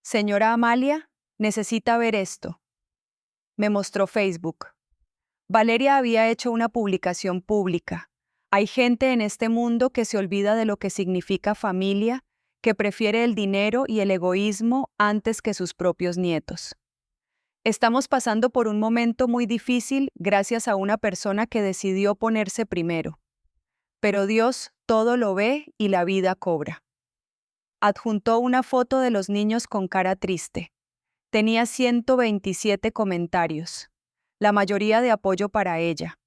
Señora Amalia, necesita ver esto. Me mostró Facebook. Valeria había hecho una publicación pública. Hay gente en este mundo que se olvida de lo que significa familia, que prefiere el dinero y el egoísmo antes que sus propios nietos. Estamos pasando por un momento muy difícil gracias a una persona que decidió ponerse primero. Pero Dios todo lo ve y la vida cobra. Adjuntó una foto de los niños con cara triste. Tenía 127 comentarios, la mayoría de apoyo para ella.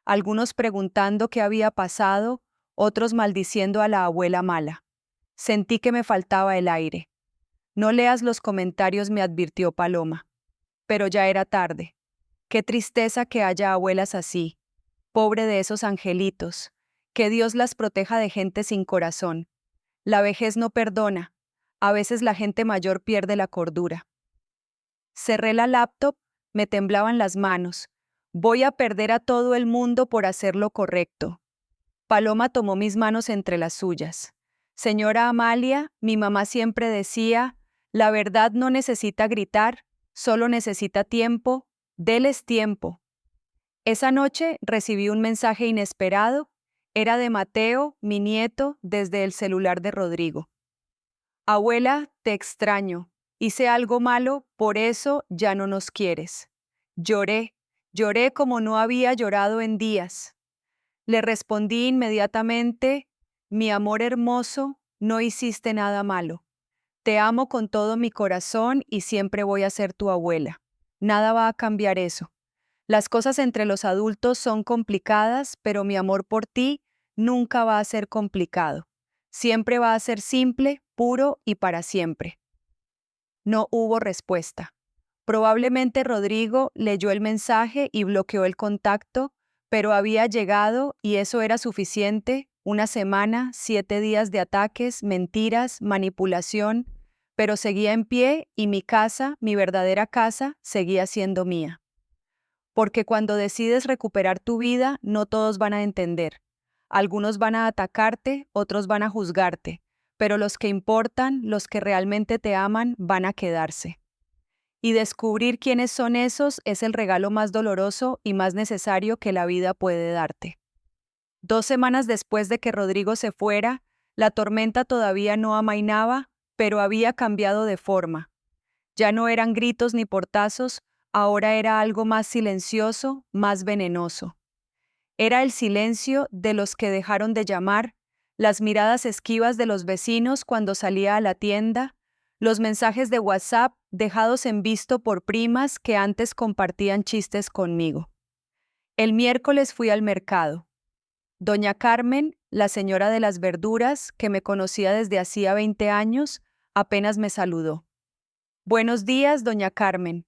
Algunos preguntando qué había pasado, otros maldiciendo a la abuela mala. Sentí que me faltaba el aire. No leas los comentarios, me advirtió Paloma. Pero ya era tarde. Qué tristeza que haya abuelas así. Pobre de esos angelitos. Que Dios las proteja de gente sin corazón. La vejez no perdona. A veces la gente mayor pierde la cordura. Cerré la laptop, me temblaban las manos. Voy a perder a todo el mundo por hacer lo correcto. Paloma tomó mis manos entre las suyas. Señora Amalia, mi mamá siempre decía, la verdad no necesita gritar, solo necesita tiempo, déles tiempo. Esa noche recibí un mensaje inesperado, era de Mateo, mi nieto, desde el celular de Rodrigo. Abuela, te extraño, hice algo malo, por eso ya no nos quieres. Lloré como no había llorado en días. Le respondí inmediatamente, mi amor hermoso, no hiciste nada malo. Te amo con todo mi corazón y siempre voy a ser tu abuela. Nada va a cambiar eso. Las cosas entre los adultos son complicadas, pero mi amor por ti nunca va a ser complicado. Siempre va a ser simple, puro y para siempre. No hubo respuesta. Probablemente Rodrigo leyó el mensaje y bloqueó el contacto, Pero había llegado, y eso era suficiente, una semana, 7 días de ataques, mentiras, manipulación, pero seguía en pie y mi casa, mi verdadera casa, seguía siendo mía. Porque cuando decides recuperar tu vida, no todos van a entender. Algunos van a atacarte, otros van a juzgarte, pero los que importan, los que realmente te aman, van a quedarse. Y descubrir quiénes son esos es el regalo más doloroso y más necesario que la vida puede darte. 2 semanas después de que Rodrigo se fuera, la tormenta todavía no amainaba, pero había cambiado de forma. Ya no eran gritos ni portazos, ahora era algo más silencioso, más venenoso. Era el silencio de los que dejaron de llamar, las miradas esquivas de los vecinos cuando salía a la tienda, los mensajes de WhatsApp dejados en visto por primas que antes compartían chistes conmigo. El miércoles fui al mercado. Doña Carmen, la señora de las verduras, que me conocía desde hacía 20 años, apenas me saludó. «Buenos días, doña Carmen».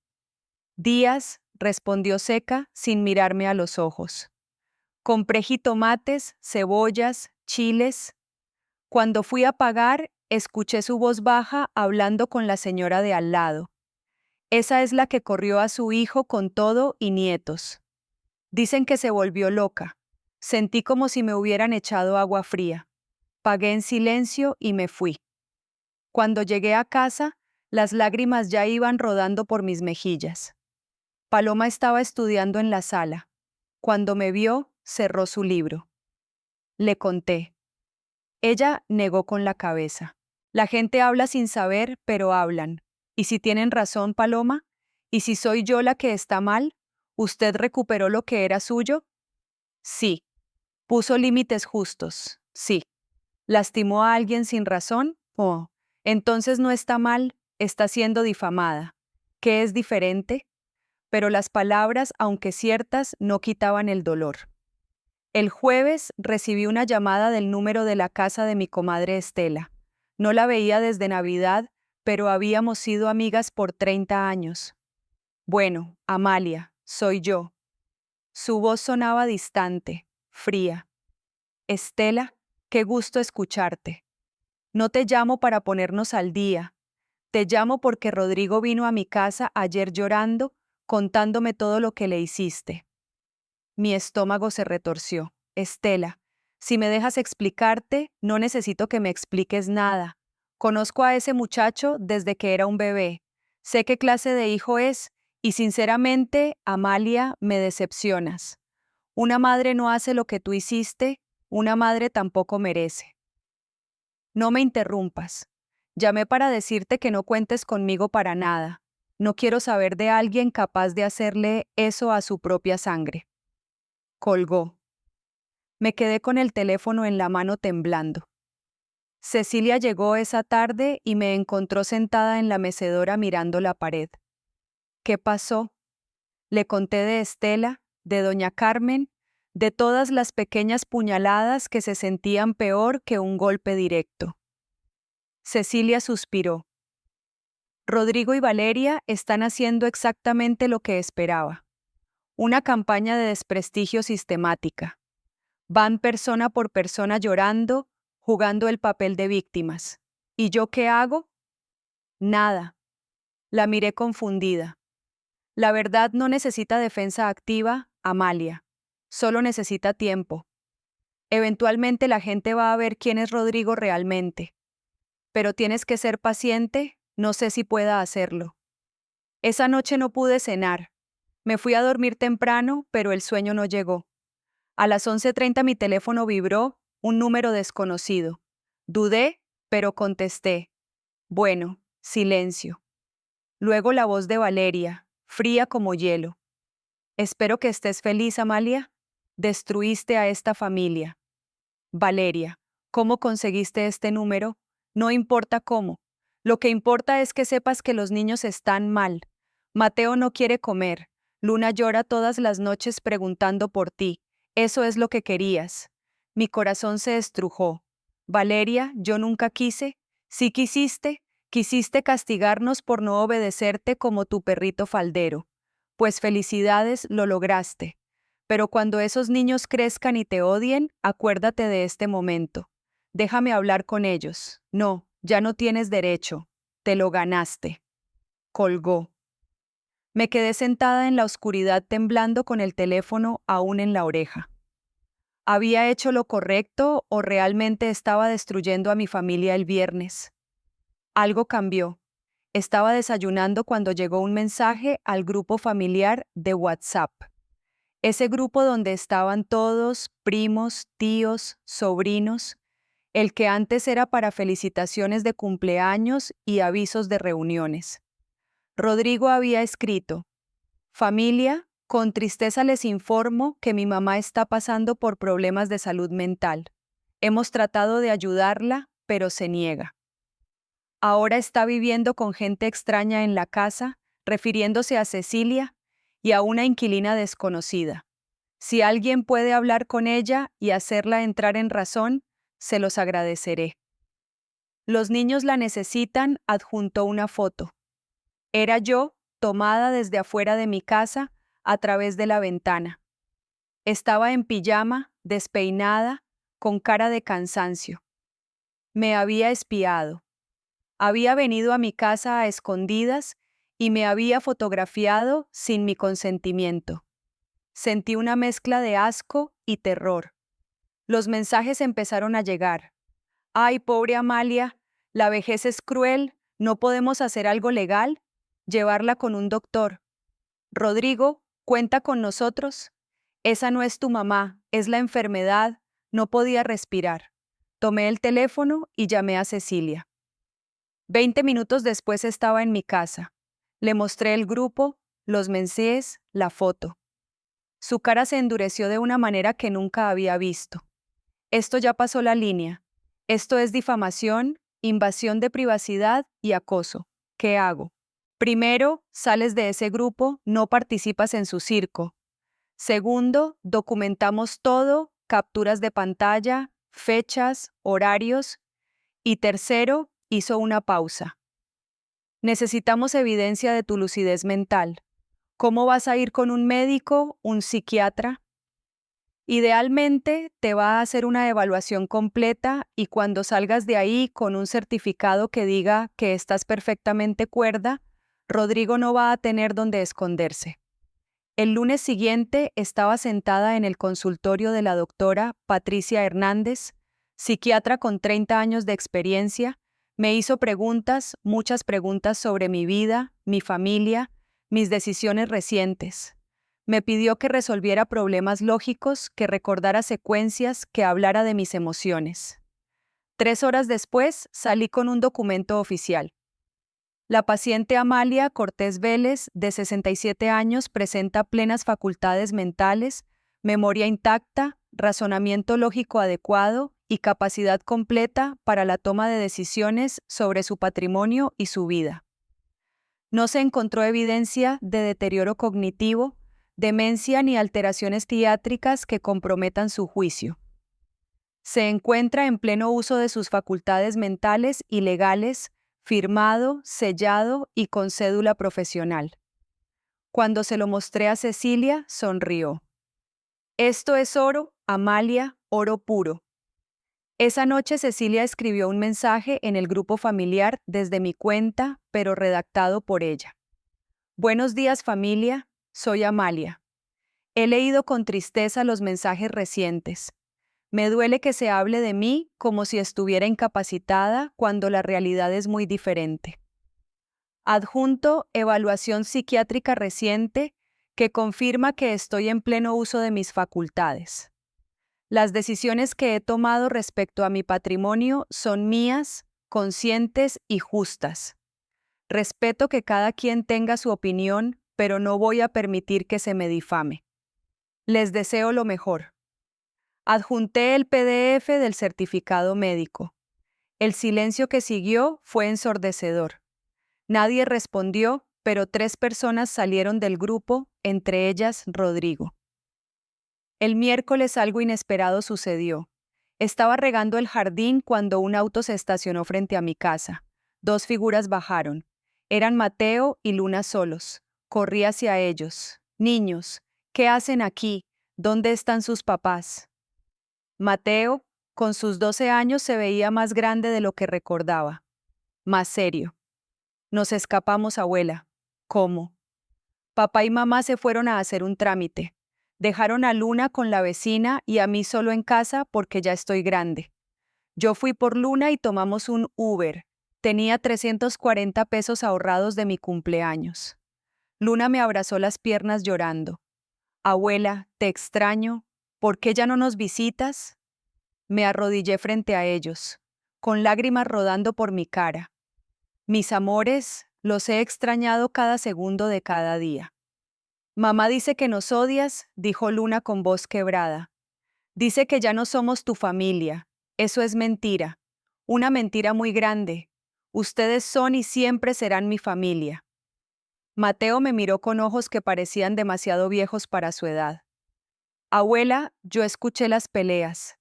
«Días», respondió seca, sin mirarme a los ojos. Compré jitomates, cebollas, chiles. Cuando fui a pagar, escuché su voz baja hablando con la señora de al lado. Esa es la que corrió a su hijo con todo y nietos. Dicen que se volvió loca. Sentí como si me hubieran echado agua fría. Pagué en silencio y me fui. Cuando llegué a casa, las lágrimas ya iban rodando por mis mejillas. Paloma estaba estudiando en la sala. Cuando me vio, cerró su libro. Le conté. Ella negó con la cabeza. La gente habla sin saber, pero hablan. ¿Y si tienen razón, Paloma? ¿Y si soy yo la que está mal? ¿Usted recuperó lo que era suyo? Sí. ¿Puso límites justos? Sí. ¿Lastimó a alguien sin razón? Oh. Entonces no está mal, está siendo difamada. ¿Qué es diferente? Pero las palabras, aunque ciertas, no quitaban el dolor. El jueves recibí una llamada del número de la casa de mi comadre Estela. No la veía desde Navidad, pero habíamos sido amigas por 30 años. Bueno, Amalia, soy yo. Su voz sonaba distante, fría. Estela, qué gusto escucharte. No te llamo para ponernos al día. Te llamo porque Rodrigo vino a mi casa ayer llorando, contándome todo lo que le hiciste. Mi estómago se retorció. Estela, si me dejas explicarte, no necesito que me expliques nada. Conozco a ese muchacho desde que era un bebé. Sé qué clase de hijo es, y sinceramente, Amalia, me decepcionas. Una madre no hace lo que tú hiciste, una madre tampoco merece. No me interrumpas. Llamé para decirte que no cuentes conmigo para nada. No quiero saber de alguien capaz de hacerle eso a su propia sangre. Colgó. Me quedé con el teléfono en la mano temblando. Cecilia llegó esa tarde y me encontró sentada en la mecedora mirando la pared. ¿Qué pasó? Le conté de Estela, de doña Carmen, de todas las pequeñas puñaladas que se sentían peor que un golpe directo. Cecilia suspiró. Rodrigo y Valeria están haciendo exactamente lo que esperaba. Una campaña de desprestigio sistemática. Van persona por persona llorando, jugando el papel de víctimas. ¿Y yo qué hago? Nada. La miré confundida. La verdad no necesita defensa activa, Amalia. Solo necesita tiempo. Eventualmente la gente va a ver quién es Rodrigo realmente. Pero tienes que ser paciente, no sé si pueda hacerlo. Esa noche no pude cenar. Me fui a dormir temprano, pero el sueño no llegó. A las 11:30 mi teléfono vibró, un número desconocido. Dudé, pero contesté. Bueno, silencio. Luego la voz de Valeria, fría como hielo. Espero que estés feliz, Amalia. Destruiste a esta familia. Valeria, ¿cómo conseguiste este número? No importa cómo. Lo que importa es que sepas que los niños están mal. Mateo no quiere comer. Luna llora todas las noches preguntando por ti. Eso es lo que querías. Mi corazón se estrujó. Valeria, yo nunca quise. Sí quisiste. Quisiste castigarnos por no obedecerte como tu perrito faldero. Pues felicidades, lo lograste. Pero cuando esos niños crezcan y te odien, acuérdate de este momento. Déjame hablar con ellos. No, ya no tienes derecho. Te lo ganaste. Colgó. Me quedé sentada en la oscuridad temblando con el teléfono aún en la oreja. ¿Había hecho lo correcto o realmente estaba destruyendo a mi familia el viernes? Algo cambió. Estaba desayunando cuando llegó un mensaje al grupo familiar de WhatsApp. Ese grupo donde estaban todos, primos, tíos, sobrinos, el que antes era para felicitaciones de cumpleaños y avisos de reuniones. Rodrigo había escrito: familia, con tristeza les informo que mi mamá está pasando por problemas de salud mental. Hemos tratado de ayudarla, pero se niega. Ahora está viviendo con gente extraña en la casa, refiriéndose a Cecilia y a una inquilina desconocida. Si alguien puede hablar con ella y hacerla entrar en razón, se los agradeceré. Los niños la necesitan, adjuntó una foto. Era yo, tomada desde afuera de mi casa, a través de la ventana. Estaba en pijama, despeinada, con cara de cansancio. Me había espiado. Había venido a mi casa a escondidas y me había fotografiado sin mi consentimiento. Sentí una mezcla de asco y terror. Los mensajes empezaron a llegar. Ay, pobre Amalia, la vejez es cruel, ¿no podemos hacer algo legal? Llevarla con un doctor. Rodrigo, cuenta con nosotros. Esa no es tu mamá, es la enfermedad, no podía respirar. Tomé el teléfono y llamé a Cecilia. 20 minutos después estaba en mi casa. Le mostré el grupo, los mensajes, la foto. Su cara se endureció de una manera que nunca había visto. Esto ya pasó la línea. Esto es difamación, invasión de privacidad y acoso. ¿Qué hago? Primero, sales de ese grupo, no participas en su circo. Segundo, documentamos todo, capturas de pantalla, fechas, horarios. Y tercero, hizo una pausa. Necesitamos evidencia de tu lucidez mental. ¿Cómo vas a ir con un médico, un psiquiatra? Idealmente, te va a hacer una evaluación completa y cuando salgas de ahí con un certificado que diga que estás perfectamente cuerda, Rodrigo no va a tener dónde esconderse. El lunes siguiente estaba sentada en el consultorio de la doctora Patricia Hernández, psiquiatra con 30 años de experiencia. Me hizo preguntas, muchas preguntas sobre mi vida, mi familia, mis decisiones recientes. Me pidió que resolviera problemas lógicos, que recordara secuencias, que hablara de mis emociones. 3 horas después, salí con un documento oficial. La paciente Amalia Cortés Vélez, de 67 años, presenta plenas facultades mentales, memoria intacta, razonamiento lógico adecuado y capacidad completa para la toma de decisiones sobre su patrimonio y su vida. No se encontró evidencia de deterioro cognitivo, demencia ni alteraciones psiquiátricas que comprometan su juicio. Se encuentra en pleno uso de sus facultades mentales y legales, firmado, sellado y con cédula profesional. Cuando se lo mostré a Cecilia, sonrió. Esto es oro, Amalia, oro puro. Esa noche Cecilia escribió un mensaje en el grupo familiar desde mi cuenta, pero redactado por ella. Buenos días, familia, soy Amalia. He leído con tristeza los mensajes recientes. Me duele que se hable de mí como si estuviera incapacitada cuando la realidad es muy diferente. Adjunto evaluación psiquiátrica reciente que confirma que estoy en pleno uso de mis facultades. Las decisiones que he tomado respecto a mi patrimonio son mías, conscientes y justas. Respeto que cada quien tenga su opinión, pero no voy a permitir que se me difame. Les deseo lo mejor. Adjunté el PDF del certificado médico. El silencio que siguió fue ensordecedor. Nadie respondió, pero 3 personas salieron del grupo, entre ellas Rodrigo. El miércoles algo inesperado sucedió. Estaba regando el jardín cuando un auto se estacionó frente a mi casa. 2 figuras bajaron. Eran Mateo y Luna solos. Corrí hacia ellos. Niños, ¿qué hacen aquí? ¿Dónde están sus papás? Mateo, con sus 12 años, se veía más grande de lo que recordaba, más serio. Nos escapamos, abuela. ¿Cómo? Papá y mamá se fueron a hacer un trámite. Dejaron a Luna con la vecina y a mí solo en casa porque ya estoy grande. Yo fui por Luna y tomamos un Uber. Tenía 340 pesos ahorrados de mi cumpleaños. Luna me abrazó las piernas llorando. Abuela, te extraño. ¿Por qué ya no nos visitas? Me arrodillé frente a ellos, con lágrimas rodando por mi cara. Mis amores, los he extrañado cada segundo de cada día. Mamá dice que nos odias, dijo Luna con voz quebrada. Dice que ya no somos tu familia. Eso es mentira. Una mentira muy grande. Ustedes son y siempre serán mi familia. Mateo me miró con ojos que parecían demasiado viejos para su edad. Abuela, yo escuché las peleas.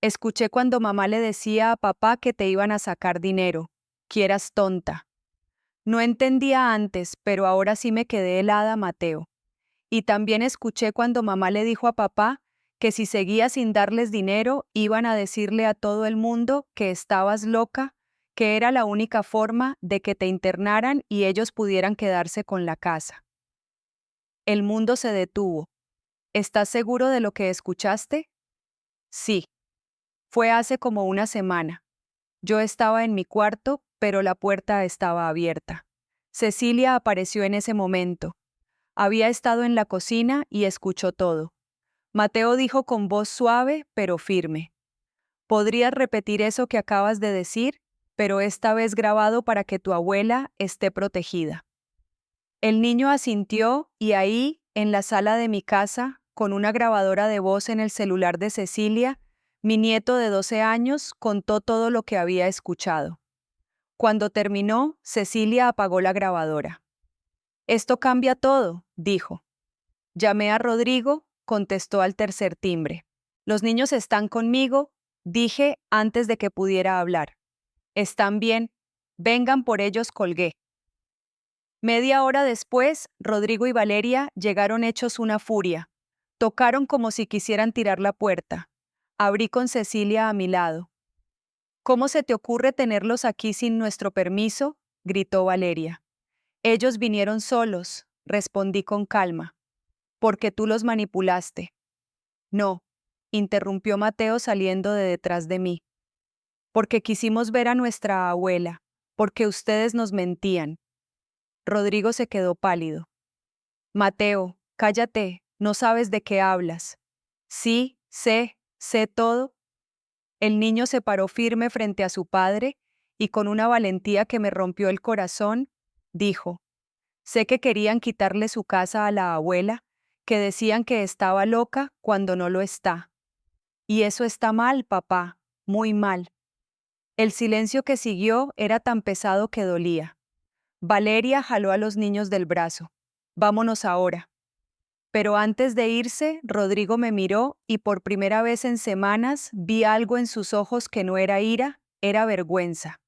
Escuché cuando mamá le decía a papá que te iban a sacar dinero, que eras tonta. No entendía antes, pero ahora sí me quedé helada, Mateo. Y también escuché cuando mamá le dijo a papá que si seguía sin darles dinero, iban a decirle a todo el mundo que estabas loca, que era la única forma de que te internaran y ellos pudieran quedarse con la casa. El mundo se detuvo. ¿Estás seguro de lo que escuchaste? Sí. Fue hace como una semana. Yo estaba en mi cuarto, pero la puerta estaba abierta. Cecilia apareció en ese momento. Había estado en la cocina y escuchó todo. Mateo dijo con voz suave, pero firme. ¿Podrías repetir eso que acabas de decir, pero esta vez grabado para que tu abuela esté protegida? El niño asintió y ahí, en la sala de mi casa, con una grabadora de voz en el celular de Cecilia, mi nieto de 12 años contó todo lo que había escuchado. Cuando terminó, Cecilia apagó la grabadora. «Esto cambia todo», dijo. Llamé a Rodrigo, contestó al tercer timbre. «Los niños están conmigo», dije antes de que pudiera hablar. «Están bien. Vengan por ellos», colgué. Media hora después, Rodrigo y Valeria llegaron hechos una furia. Tocaron como si quisieran tirar la puerta. Abrí con Cecilia a mi lado. «¿Cómo se te ocurre tenerlos aquí sin nuestro permiso?», gritó Valeria. «Ellos vinieron solos», respondí con calma. «Porque tú los manipulaste». «No», interrumpió Mateo saliendo de detrás de mí. «Porque quisimos ver a nuestra abuela, porque ustedes nos mentían». Rodrigo se quedó pálido. «Mateo, cállate, no sabes de qué hablas». «Sí, sé todo». El niño se paró firme frente a su padre y con una valentía que me rompió el corazón, dijo: «Sé que querían quitarle su casa a la abuela, que decían que estaba loca cuando no lo está. Y eso está mal, papá, muy mal». El silencio que siguió era tan pesado que dolía. Valeria jaló a los niños del brazo. «Vámonos ahora». Pero antes de irse, Rodrigo me miró y por primera vez en semanas vi algo en sus ojos que no era ira, era vergüenza.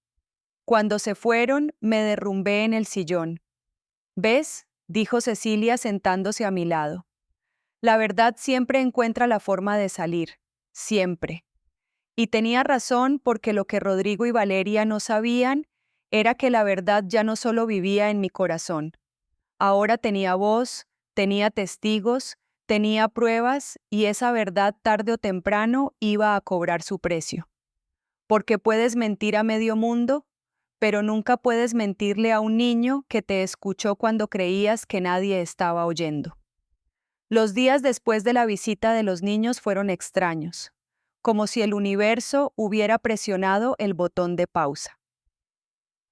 Cuando se fueron, me derrumbé en el sillón. «¿Ves?», dijo Cecilia sentándose a mi lado. «La verdad siempre encuentra la forma de salir, siempre». Y tenía razón porque lo que Rodrigo y Valeria no sabían era que la verdad ya no solo vivía en mi corazón. Ahora tenía voz, tenía testigos, tenía pruebas y esa verdad tarde o temprano iba a cobrar su precio. Porque puedes mentir a medio mundo, pero nunca puedes mentirle a un niño que te escuchó cuando creías que nadie estaba oyendo. Los días después de la visita de los niños fueron extraños, como si el universo hubiera presionado el botón de pausa.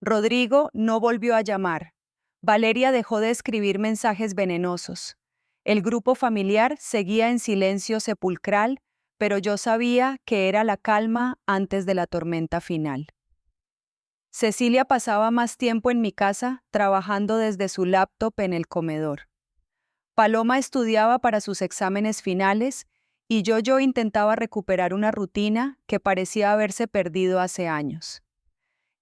Rodrigo no volvió a llamar. Valeria dejó de escribir mensajes venenosos. El grupo familiar seguía en silencio sepulcral, pero yo sabía que era la calma antes de la tormenta final. Cecilia pasaba más tiempo en mi casa, trabajando desde su laptop en el comedor. Paloma estudiaba para sus exámenes finales y yo intentaba recuperar una rutina que parecía haberse perdido hace años.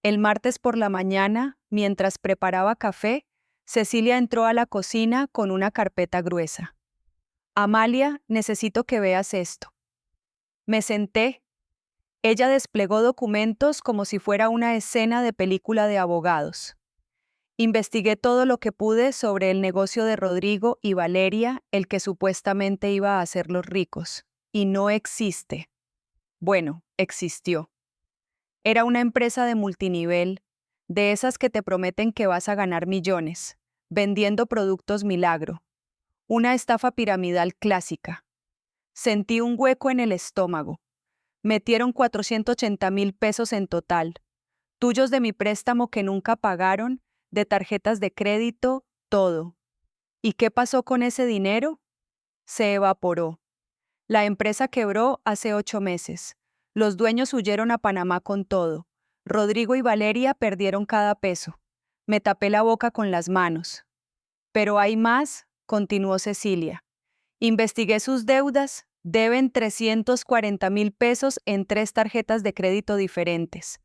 El martes por la mañana, mientras preparaba café, Cecilia entró a la cocina con una carpeta gruesa. Amalia, necesito que veas esto. Me senté. Ella desplegó documentos como si fuera una escena de película de abogados. Investigué todo lo que pude sobre el negocio de Rodrigo y Valeria, el que supuestamente iba a hacerlos ricos. Y no existe. Bueno, existió. Era una empresa de multinivel, de esas que te prometen que vas a ganar millones, vendiendo productos milagro. Una estafa piramidal clásica. Sentí un hueco en el estómago. Metieron 480,000 pesos en total, tuyos de mi préstamo que nunca pagaron, de tarjetas de crédito, todo. ¿Y qué pasó con ese dinero? Se evaporó. La empresa quebró hace 8 meses. Los dueños huyeron a Panamá con todo. Rodrigo y Valeria perdieron cada peso. Me tapé la boca con las manos. Pero hay más, continuó Cecilia. Investigué sus deudas. Deben 340,000 pesos en 3 tarjetas de crédito diferentes.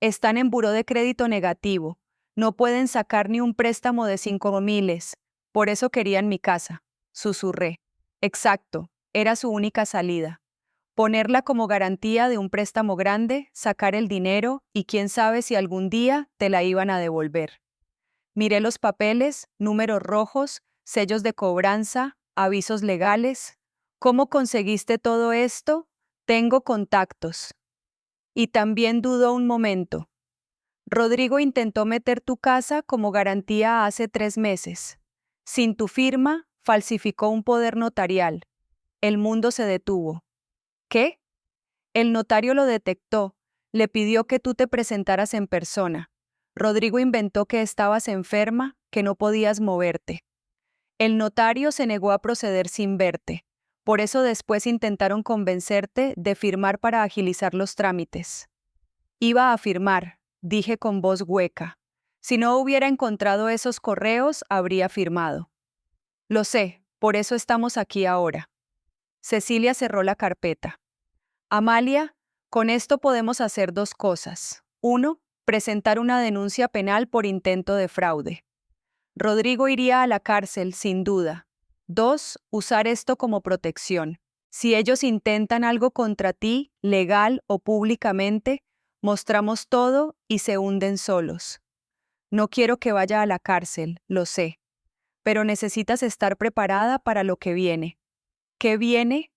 Están en buró de crédito negativo. No pueden sacar ni un préstamo de 5,000. Por eso querían mi casa. Susurré. Exacto, era su única salida. Ponerla como garantía de un préstamo grande, sacar el dinero y quién sabe si algún día te la iban a devolver. Miré los papeles, números rojos, sellos de cobranza, avisos legales. ¿Cómo conseguiste todo esto? Tengo contactos. Y también dudó un momento. Rodrigo intentó meter tu casa como garantía hace 3 meses. Sin tu firma, falsificó un poder notarial. El mundo se detuvo. ¿Qué? El notario lo detectó. Le pidió que tú te presentaras en persona. Rodrigo inventó que estabas enferma, que no podías moverte. El notario se negó a proceder sin verte. Por eso después intentaron convencerte de firmar para agilizar los trámites. Iba a firmar, dije con voz hueca. Si no hubiera encontrado esos correos, habría firmado. Lo sé, por eso estamos aquí ahora. Cecilia cerró la carpeta. Amalia, con esto podemos hacer 2 cosas. 1, presentar una denuncia penal por intento de fraude. Rodrigo iría a la cárcel, sin duda. 2, usar esto como protección. Si ellos intentan algo contra ti, legal o públicamente, mostramos todo y se hunden solos. No quiero que vaya a la cárcel, lo sé. Pero necesitas estar preparada para lo que viene. ¿Qué viene?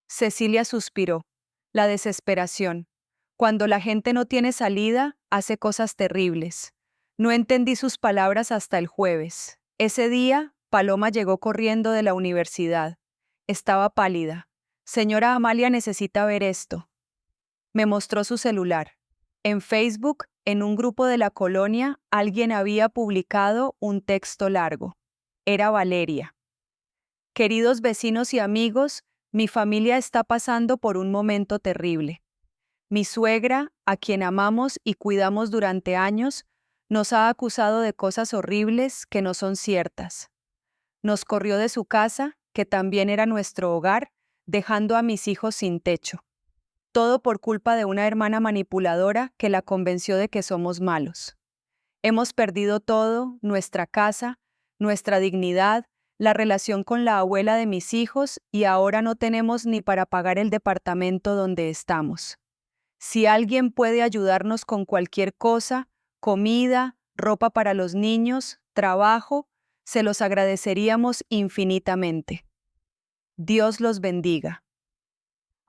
Cecilia suspiró. La desesperación. Cuando la gente no tiene salida, hace cosas terribles. No entendí sus palabras hasta el jueves. Ese día, Paloma llegó corriendo de la universidad. Estaba pálida. Señora Amalia necesita ver esto. Me mostró su celular. En Facebook, en un grupo de la colonia, alguien había publicado un texto largo. Era Valeria. Queridos vecinos y amigos, mi familia está pasando por un momento terrible. Mi suegra, a quien amamos y cuidamos durante años, nos ha acusado de cosas horribles que no son ciertas. Nos corrió de su casa, que también era nuestro hogar, dejando a mis hijos sin techo. Todo por culpa de una hermana manipuladora que la convenció de que somos malos. Hemos perdido todo, nuestra casa, nuestra dignidad, la relación con la abuela de mis hijos y ahora no tenemos ni para pagar el departamento donde estamos. Si alguien puede ayudarnos con cualquier cosa, comida, ropa para los niños, trabajo, se los agradeceríamos infinitamente. Dios los bendiga.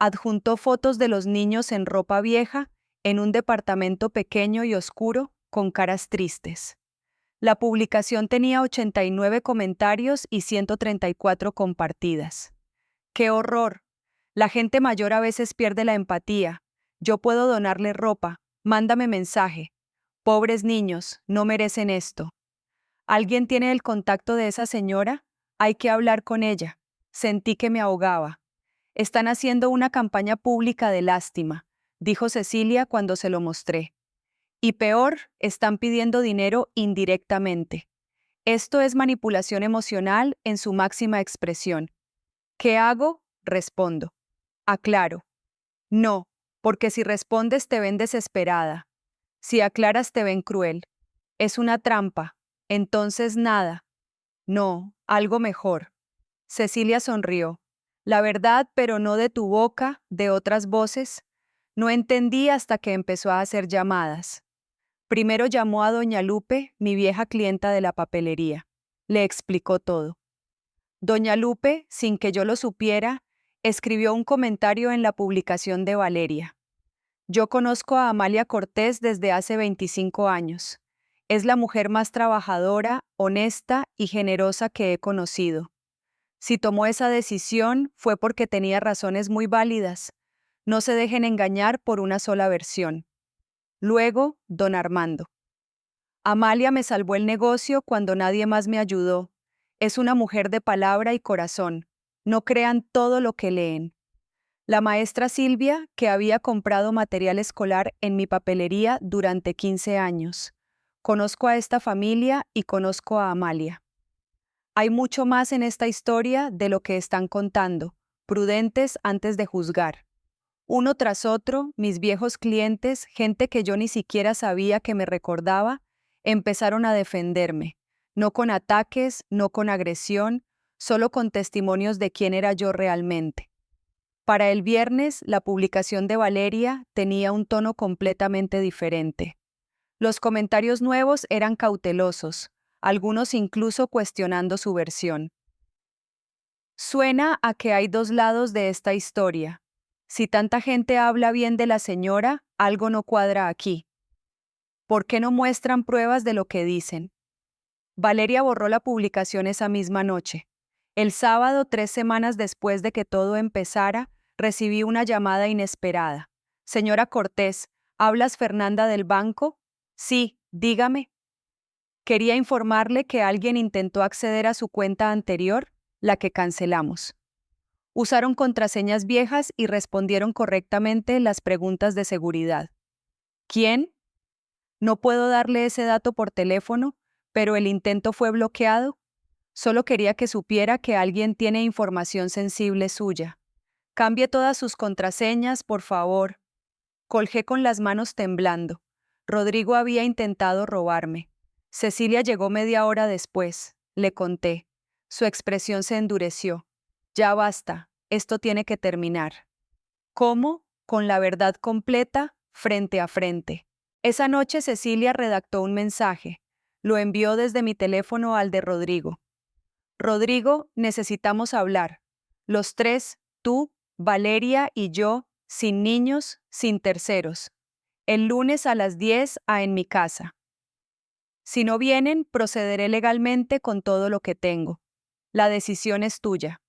Adjuntó fotos de los niños en ropa vieja, en un departamento pequeño y oscuro, con caras tristes. La publicación tenía 89 comentarios y 134 compartidas. ¡Qué horror! La gente mayor a veces pierde la empatía. Yo puedo donarle ropa, mándame mensaje. Pobres niños, no merecen esto. ¿Alguien tiene el contacto de esa señora? Hay que hablar con ella. Sentí que me ahogaba. Están haciendo una campaña pública de lástima, dijo Cecilia cuando se lo mostré. Y peor, están pidiendo dinero indirectamente. Esto es manipulación emocional en su máxima expresión. ¿Qué hago? Respondo. Aclaro. No, porque si respondes te ven desesperada. Si aclaras te ven cruel. Es una trampa. Entonces nada. No, algo mejor. Cecilia sonrió. La verdad, pero no de tu boca, de otras voces. No entendí hasta que empezó a hacer llamadas. Primero llamó a doña Lupe, mi vieja clienta de la papelería. Le explicó todo. Doña Lupe, sin que yo lo supiera, escribió un comentario en la publicación de Valeria. Yo conozco a Amalia Cortés desde hace 25 años. Es la mujer más trabajadora, honesta y generosa que he conocido. Si tomó esa decisión fue porque tenía razones muy válidas. No se dejen engañar por una sola versión. Luego, don Armando. Amalia me salvó el negocio cuando nadie más me ayudó. Es una mujer de palabra y corazón. No crean todo lo que leen. La maestra Silvia, que había comprado material escolar en mi papelería durante 15 años. Conozco a esta familia y conozco a Amalia. Hay mucho más en esta historia de lo que están contando, prudentes antes de juzgar. Uno tras otro, mis viejos clientes, gente que yo ni siquiera sabía que me recordaba, empezaron a defenderme, no con ataques, no con agresión, solo con testimonios de quién era yo realmente. Para el viernes, la publicación de Valeria tenía un tono completamente diferente. Los comentarios nuevos eran cautelosos, algunos incluso cuestionando su versión. Suena a que hay dos lados de esta historia. Si tanta gente habla bien de la señora, algo no cuadra aquí. ¿Por qué no muestran pruebas de lo que dicen? Valeria borró la publicación esa misma noche. El sábado, 3 semanas después de que todo empezara, recibí una llamada inesperada. Señora Cortés, ¿hablas Fernanda del banco? Sí, dígame. Quería informarle que alguien intentó acceder a su cuenta anterior, la que cancelamos. Usaron contraseñas viejas y respondieron correctamente las preguntas de seguridad. ¿Quién? No puedo darle ese dato por teléfono, pero el intento fue bloqueado. Solo quería que supiera que alguien tiene información sensible suya. Cambie todas sus contraseñas, por favor. Colgué con las manos temblando. Rodrigo había intentado robarme. Cecilia llegó media hora después. Le conté. Su expresión se endureció. Ya basta, esto tiene que terminar. ¿Cómo? Con la verdad completa, frente a frente. Esa noche Cecilia redactó un mensaje. Lo envió desde mi teléfono al de Rodrigo. Rodrigo, necesitamos hablar. Los tres, tú, Valeria y yo, sin niños, sin terceros. El lunes a las 10 en mi casa. Si no vienen, procederé legalmente con todo lo que tengo. La decisión es tuya.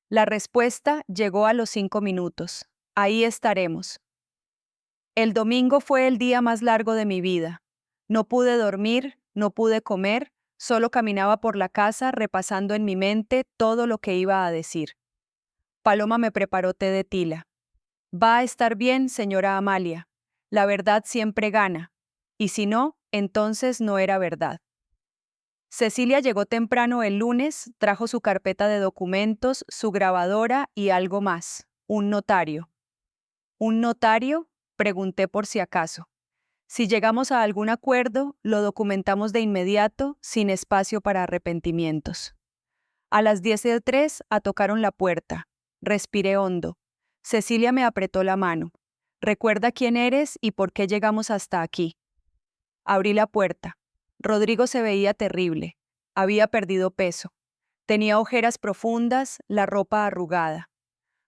La respuesta llegó a los 5 minutos. Ahí estaremos. El domingo fue el día más largo de mi vida. No pude dormir, no pude comer, solo caminaba por la casa repasando en mi mente todo lo que iba a decir. Paloma me preparó té de tila. Va a estar bien, señora Amalia. La verdad siempre gana. Y si no, entonces no era verdad. Cecilia llegó temprano el lunes, trajo su carpeta de documentos, su grabadora y algo más, un notario. ¿Un notario? Pregunté por si acaso. Si llegamos a algún acuerdo, lo documentamos de inmediato, sin espacio para arrepentimientos. A las 10:03 tocaron la puerta. Respiré hondo. Cecilia me apretó la mano. Recuerda quién eres y por qué llegamos hasta aquí. Abrí la puerta. Rodrigo se veía terrible. Había perdido peso. Tenía ojeras profundas, la ropa arrugada.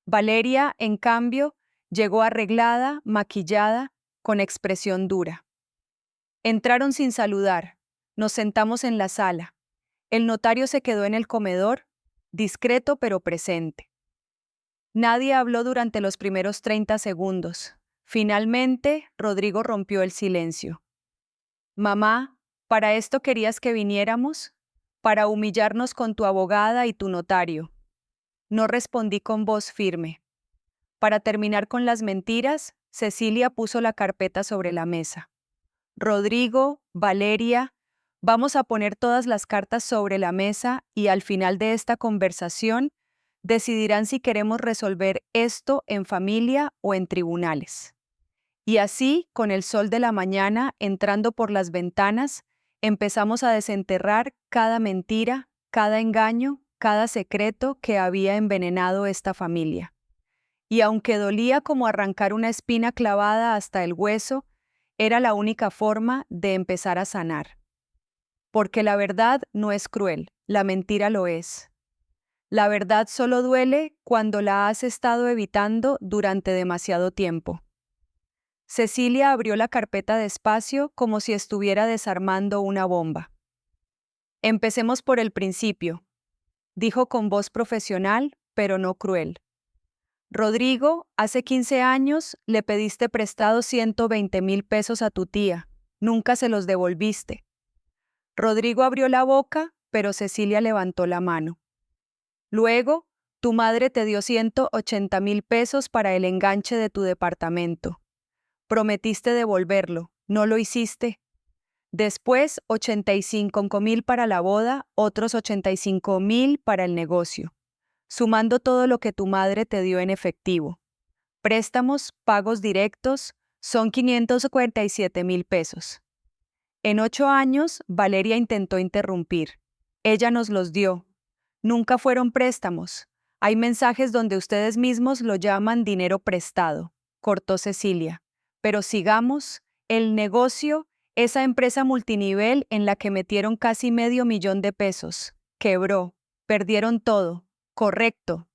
Valeria, en cambio, llegó arreglada, maquillada, con expresión dura. Entraron sin saludar. Nos sentamos en la sala. El notario se quedó en el comedor, discreto pero presente. Nadie habló durante los primeros 30 segundos. Finalmente, Rodrigo rompió el silencio. Mamá, ¿para esto querías que viniéramos? Para humillarnos con tu abogada y tu notario. No respondí con voz firme. Para terminar con las mentiras, Cecilia puso la carpeta sobre la mesa. Rodrigo, Valeria, vamos a poner todas las cartas sobre la mesa y al final de esta conversación decidirán si queremos resolver esto en familia o en tribunales. Y así, con el sol de la mañana entrando por las ventanas, empezamos a desenterrar cada mentira, cada engaño, cada secreto que había envenenado esta familia. Y aunque dolía como arrancar una espina clavada hasta el hueso, era la única forma de empezar a sanar. Porque la verdad no es cruel, la mentira lo es. La verdad solo duele cuando la has estado evitando durante demasiado tiempo. Cecilia abrió la carpeta despacio como si estuviera desarmando una bomba. Empecemos por el principio, dijo con voz profesional, pero no cruel. Rodrigo, hace 15 años le pediste prestado 120,000 pesos a tu tía. Nunca se los devolviste. Rodrigo abrió la boca, pero Cecilia levantó la mano. Luego, tu madre te dio 180,000 pesos para el enganche de tu departamento. Prometiste devolverlo, no lo hiciste. Después, 85,000 para la boda, otros 85,000 para el negocio, sumando todo lo que tu madre te dio en efectivo. Préstamos, pagos directos, son 547,000 pesos. En 8 años, Valeria intentó interrumpir. Ella nos los dio. Nunca fueron préstamos. Hay mensajes donde ustedes mismos lo llaman dinero prestado, cortó Cecilia. Pero sigamos, el negocio, esa empresa multinivel en la que metieron casi 500,000 de pesos. Quebró. Perdieron todo. Correcto.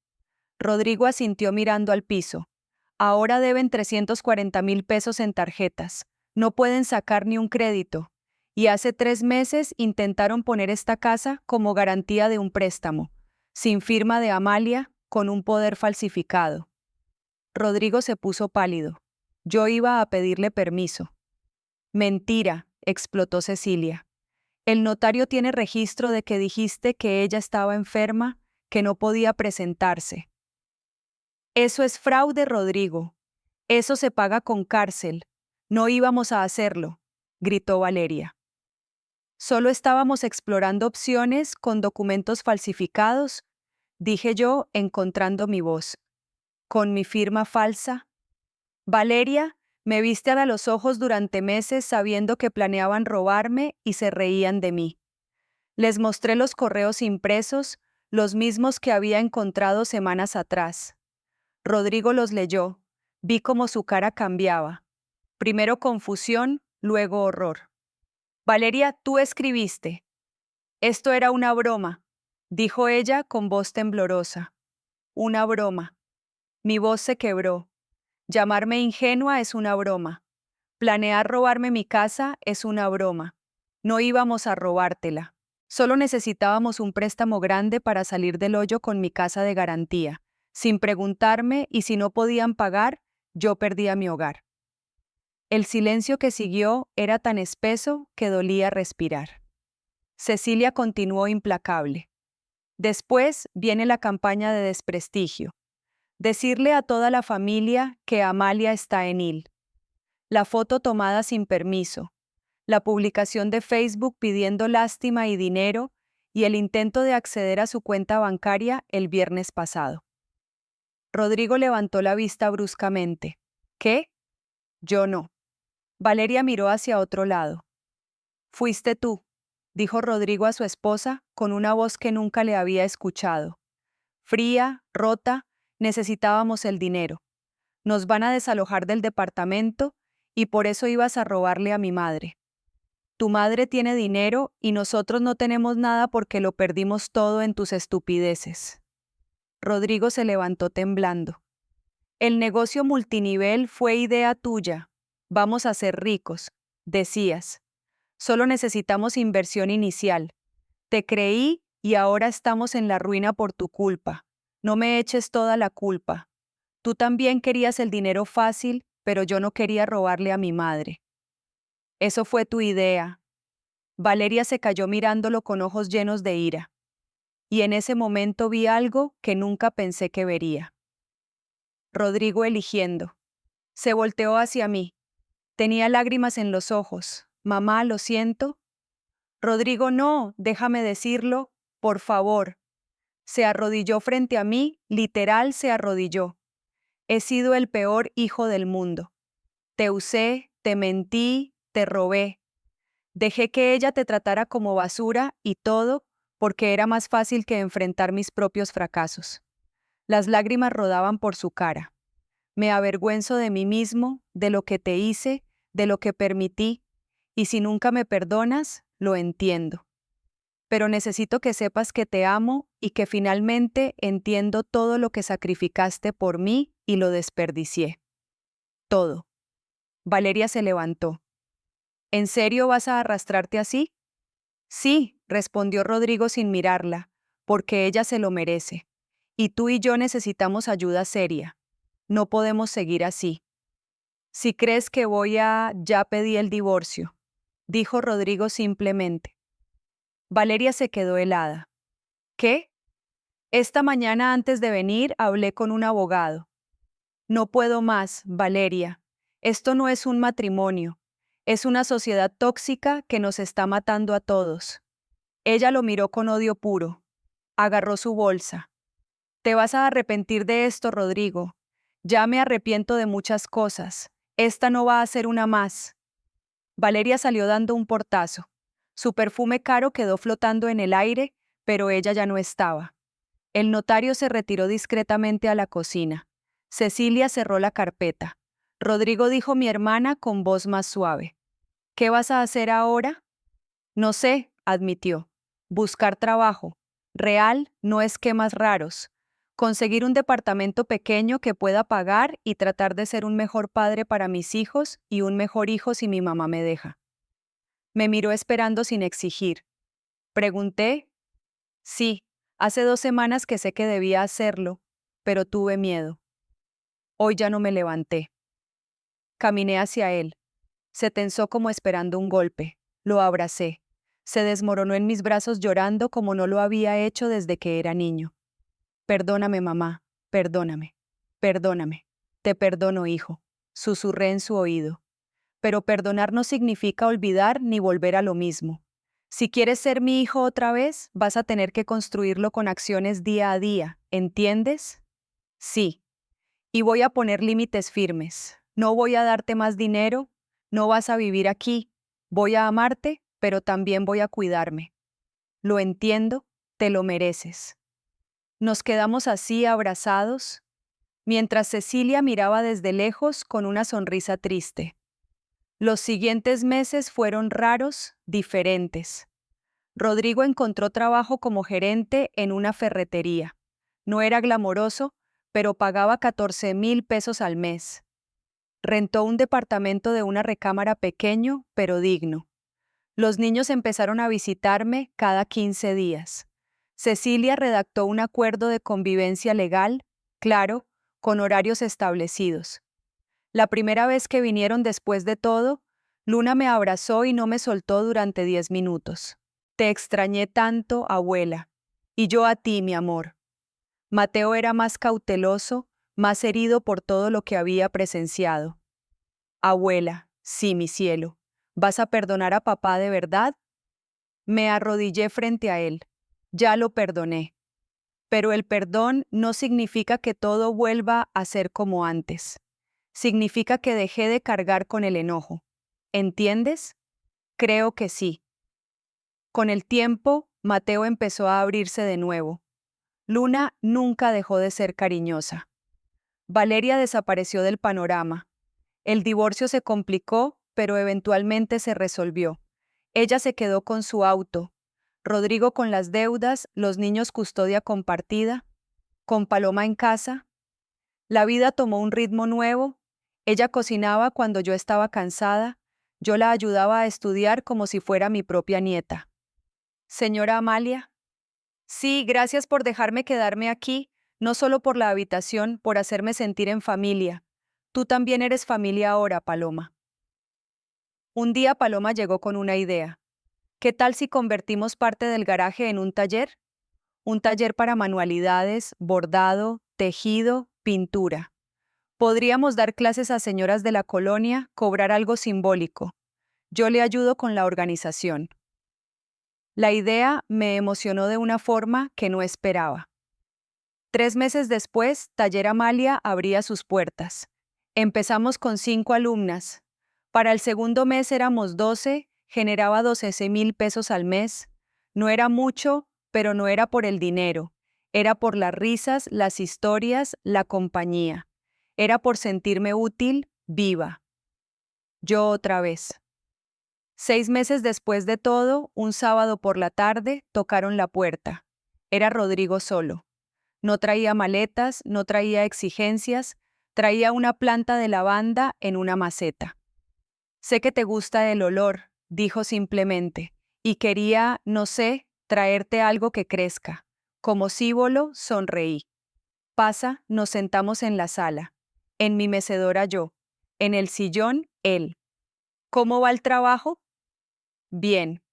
Rodrigo asintió mirando al piso. Ahora deben 340,000 pesos en tarjetas. No pueden sacar ni un crédito. Y hace 3 meses intentaron poner esta casa como garantía de un préstamo, sin firma de Amalia, con un poder falsificado. Rodrigo se puso pálido. Yo iba a pedirle permiso. Mentira, explotó Cecilia. El notario tiene registro de que dijiste que ella estaba enferma, que no podía presentarse. Eso es fraude, Rodrigo. Eso se paga con cárcel. No íbamos a hacerlo, gritó Valeria. Solo estábamos explorando opciones con documentos falsificados, dije yo, encontrando mi voz. Con mi firma falsa. Valeria, me viste a los ojos durante meses sabiendo que planeaban robarme y se reían de mí. Les mostré los correos impresos, los mismos que había encontrado semanas atrás. Rodrigo los leyó. Vi cómo su cara cambiaba. Primero confusión, luego horror. Valeria, tú escribiste. Esto era una broma, dijo ella con voz temblorosa. Una broma. Mi voz se quebró. Llamarme ingenua es una broma. Planear robarme mi casa es una broma. No íbamos a robártela. Solo necesitábamos un préstamo grande para salir del hoyo con mi casa de garantía. Sin preguntarme, y si no podían pagar, yo perdía mi hogar. El silencio que siguió era tan espeso que dolía respirar. Cecilia continuó implacable. Después viene la campaña de desprestigio. Decirle a toda la familia que Amalia está en IL. La foto tomada sin permiso. La publicación de Facebook pidiendo lástima y dinero y el intento de acceder a su cuenta bancaria el viernes pasado. Rodrigo levantó la vista bruscamente. ¿Qué? Yo no. Valeria miró hacia otro lado. Fuiste tú, dijo Rodrigo a su esposa con una voz que nunca le había escuchado. Fría, rota, necesitábamos el dinero. Nos van a desalojar del departamento y por eso ibas a robarle a mi madre. Tu madre tiene dinero y nosotros no tenemos nada porque lo perdimos todo en tus estupideces. Rodrigo se levantó temblando. El negocio multinivel fue idea tuya. Vamos a ser ricos, decías. Solo necesitamos inversión inicial. Te creí y ahora estamos en la ruina por tu culpa. No me eches toda la culpa. Tú también querías el dinero fácil, pero yo no quería robarle a mi madre. Eso fue tu idea. Valeria se cayó mirándolo con ojos llenos de ira. Y en ese momento vi algo que nunca pensé que vería. Rodrigo eligiendo. Se volteó hacia mí. Tenía lágrimas en los ojos. Mamá, lo siento. Rodrigo, no, déjame decirlo, por favor. Se arrodilló frente a mí, literal se arrodilló. He sido el peor hijo del mundo. Te usé, te mentí, te robé. Dejé que ella te tratara como basura y todo porque era más fácil que enfrentar mis propios fracasos. Las lágrimas rodaban por su cara. Me avergüenzo de mí mismo, de lo que te hice, de lo que permití, y si nunca me perdonas, lo entiendo. Pero necesito que sepas que te amo y que finalmente entiendo todo lo que sacrificaste por mí y lo desperdicié. Todo. Valeria se levantó. ¿En serio vas a arrastrarte así? Sí, respondió Rodrigo sin mirarla, porque ella se lo merece. Y tú y yo necesitamos ayuda seria. No podemos seguir así. Si crees que ya pedí el divorcio, dijo Rodrigo simplemente. Valeria se quedó helada. ¿Qué? Esta mañana antes de venir hablé con un abogado. No puedo más, Valeria. Esto no es un matrimonio. Es una sociedad tóxica que nos está matando a todos. Ella lo miró con odio puro. Agarró su bolsa. Te vas a arrepentir de esto, Rodrigo. Ya me arrepiento de muchas cosas. Esta no va a ser una más. Valeria salió dando un portazo. Su perfume caro quedó flotando en el aire, pero ella ya no estaba. El notario se retiró discretamente a la cocina. Cecilia cerró la carpeta. Rodrigo dijo mi hermana con voz más suave. ¿Qué vas a hacer ahora? No sé, admitió. Buscar trabajo. Real, no esquemas raros. Conseguir un departamento pequeño que pueda pagar y tratar de ser un mejor padre para mis hijos y un mejor hijo si mi mamá me deja. Me miró esperando sin exigir. Pregunté. Sí, hace 2 semanas que sé que debía hacerlo, pero tuve miedo. Hoy ya no me levanté. Caminé hacia él. Se tensó como esperando un golpe. Lo abracé. Se desmoronó en mis brazos llorando como no lo había hecho desde que era niño. Perdóname, mamá. Perdóname. Perdóname. Te perdono, hijo. Susurré en su oído. Pero perdonar no significa olvidar ni volver a lo mismo. Si quieres ser mi hijo otra vez, vas a tener que construirlo con acciones día a día, ¿entiendes? Sí. Y voy a poner límites firmes. No voy a darte más dinero, no vas a vivir aquí. Voy a amarte, pero también voy a cuidarme. Lo entiendo, te lo mereces. Nos quedamos así abrazados, mientras Cecilia miraba desde lejos con una sonrisa triste. Los siguientes meses fueron raros, diferentes. Rodrigo encontró trabajo como gerente en una ferretería. No era glamoroso, pero pagaba 14,000 pesos al mes. Rentó un departamento de una recámara pequeño, pero digno. Los niños empezaron a visitarme cada 15 días. Cecilia redactó un acuerdo de convivencia legal, claro, con horarios establecidos. La primera vez que vinieron después de todo, Luna me abrazó y no me soltó durante 10 minutos. Te extrañé tanto, abuela. Y yo a ti, mi amor. Mateo era más cauteloso, más herido por todo lo que había presenciado. Abuela, sí, mi cielo. ¿Vas a perdonar a papá de verdad? Me arrodillé frente a él. Ya lo perdoné. Pero el perdón no significa que todo vuelva a ser como antes. Significa que dejé de cargar con el enojo. ¿Entiendes? Creo que sí. Con el tiempo, Mateo empezó a abrirse de nuevo. Luna nunca dejó de ser cariñosa. Valeria desapareció del panorama. El divorcio se complicó, pero eventualmente se resolvió. Ella se quedó con su auto, Rodrigo con las deudas, los niños custodia compartida, con Paloma en casa. La vida tomó un ritmo nuevo. Ella cocinaba cuando yo estaba cansada. Yo la ayudaba a estudiar como si fuera mi propia nieta. Señora Amalia. Sí, gracias por dejarme quedarme aquí, no solo por la habitación, por hacerme sentir en familia. Tú también eres familia ahora, Paloma. Un día Paloma llegó con una idea. ¿Qué tal si convertimos parte del garaje en un taller? Un taller para manualidades, bordado, tejido, pintura. Podríamos dar clases a señoras de la colonia, cobrar algo simbólico. Yo le ayudo con la organización. La idea me emocionó de una forma que no esperaba. 3 meses después, Taller Amalia abría sus puertas. Empezamos con 5 alumnas. Para el segundo mes éramos 12, generaba 12,000 pesos al mes. No era mucho, pero no era por el dinero, era por las risas, las historias, la compañía. Era por sentirme útil, viva. Yo otra vez. 6 meses después de todo, un sábado por la tarde, tocaron la puerta. Era Rodrigo solo. No traía maletas, no traía exigencias, traía una planta de lavanda en una maceta. Sé que te gusta el olor, dijo simplemente, y quería, no sé, traerte algo que crezca. Como símbolo, sonreí. Pasa, nos sentamos en la sala. En mi mecedora yo. En el sillón, él. ¿Cómo va el trabajo? Bien.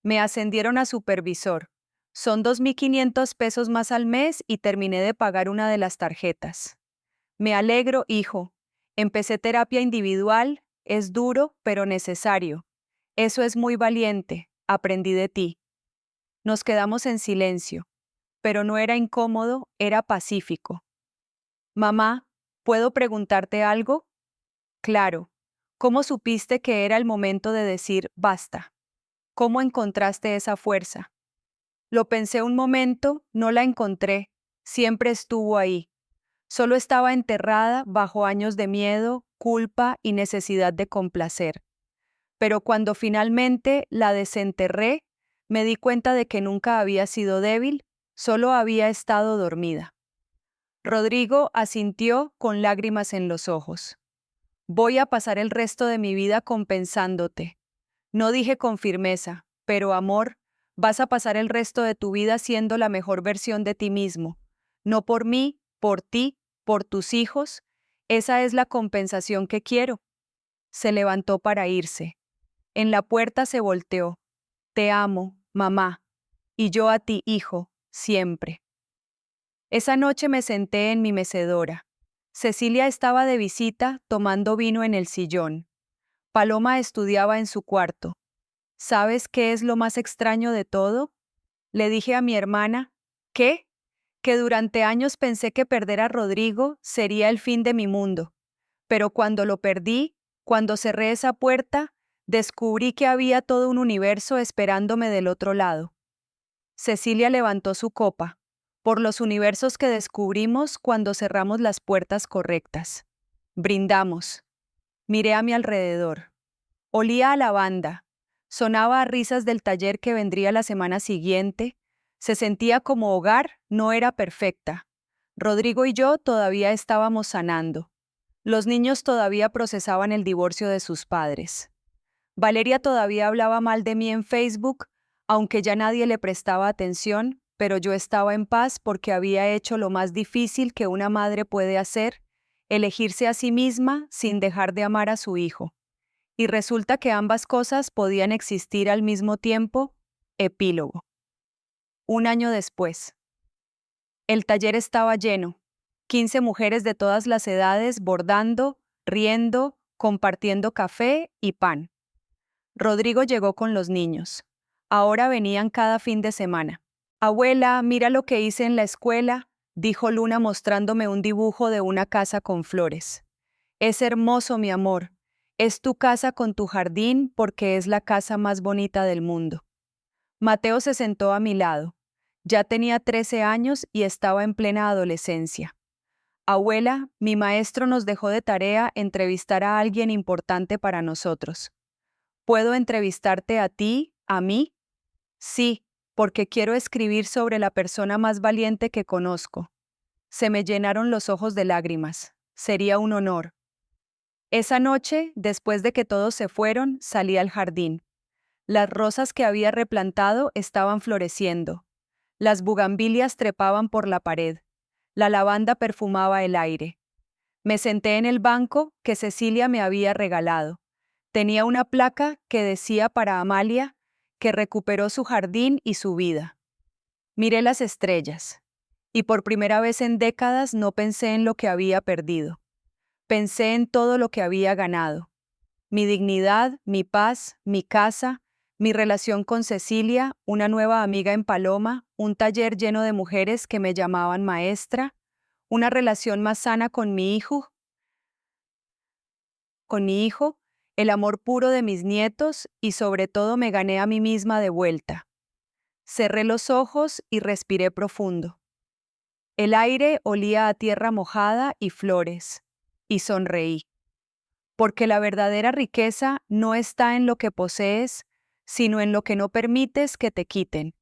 Me ascendieron a supervisor. Son 2.500 pesos más al mes y terminé de pagar una de las tarjetas. Me alegro, hijo. Empecé terapia individual, es duro, pero necesario. Eso es muy valiente, aprendí de ti. Nos quedamos en silencio, pero no era incómodo, era pacífico. Mamá, ¿puedo preguntarte algo? Claro. ¿Cómo supiste que era el momento de decir basta? ¿Cómo encontraste esa fuerza? Lo pensé un momento, no la encontré, siempre estuvo ahí. Solo estaba enterrada bajo años de miedo, culpa y necesidad de complacer. Pero cuando finalmente la desenterré, me di cuenta de que nunca había sido débil, solo había estado dormida. Rodrigo asintió con lágrimas en los ojos. Voy a pasar el resto de mi vida compensándote. No dije con firmeza, pero amor, vas a pasar el resto de tu vida siendo la mejor versión de ti mismo. No por mí, por ti, por tus hijos. Esa es la compensación que quiero. Se levantó para irse. En la puerta se volteó. Te amo, mamá. Y yo a ti, hijo, siempre. Esa noche me senté en mi mecedora. Cecilia estaba de visita tomando vino en el sillón. Paloma estudiaba en su cuarto. ¿Sabes qué es lo más extraño de todo? Le dije a mi hermana, ¿qué? Que durante años pensé que perder a Rodrigo sería el fin de mi mundo. Pero cuando lo perdí, cuando cerré esa puerta, descubrí que había todo un universo esperándome del otro lado. Cecilia levantó su copa, por los universos que descubrimos cuando cerramos las puertas correctas. Brindamos. Miré a mi alrededor. Olía a lavanda. Sonaba a risas del taller que vendría la semana siguiente. Se sentía como hogar, no era perfecta. Rodrigo y yo todavía estábamos sanando. Los niños todavía procesaban el divorcio de sus padres. Valeria todavía hablaba mal de mí en Facebook, aunque ya nadie le prestaba atención, pero yo estaba en paz porque había hecho lo más difícil que una madre puede hacer, elegirse a sí misma sin dejar de amar a su hijo. Y resulta que ambas cosas podían existir al mismo tiempo. Epílogo. Un año después. El taller estaba lleno. 15 mujeres de todas las edades bordando, riendo, compartiendo café y pan. Rodrigo llegó con los niños. Ahora venían cada fin de semana. Abuela, mira lo que hice en la escuela, dijo Luna mostrándome un dibujo de una casa con flores. Es hermoso, mi amor. Es tu casa con tu jardín porque es la casa más bonita del mundo. Mateo se sentó a mi lado. Ya tenía 13 años y estaba en plena adolescencia. Abuela, mi maestro nos dejó de tarea entrevistar a alguien importante para nosotros. ¿Puedo entrevistarte a ti, a mí? Sí, porque quiero escribir sobre la persona más valiente que conozco. Se me llenaron los ojos de lágrimas. Sería un honor. Esa noche, después de que todos se fueron, salí al jardín. Las rosas que había replantado estaban floreciendo. Las bugambilias trepaban por la pared. La lavanda perfumaba el aire. Me senté en el banco que Cecilia me había regalado. Tenía una placa que decía para Amalia que recuperó su jardín y su vida. Miré las estrellas, y por primera vez en décadas no pensé en lo que había perdido. Pensé en todo lo que había ganado. Mi dignidad, mi paz, mi casa, mi relación con Cecilia, una nueva amiga en Paloma, un taller lleno de mujeres que me llamaban maestra, una relación más sana con mi hijo, el amor puro de mis nietos y sobre todo me gané a mí misma de vuelta. Cerré los ojos y respiré profundo. El aire olía a tierra mojada y flores, y sonreí. Porque la verdadera riqueza no está en lo que posees, sino en lo que no permites que te quiten.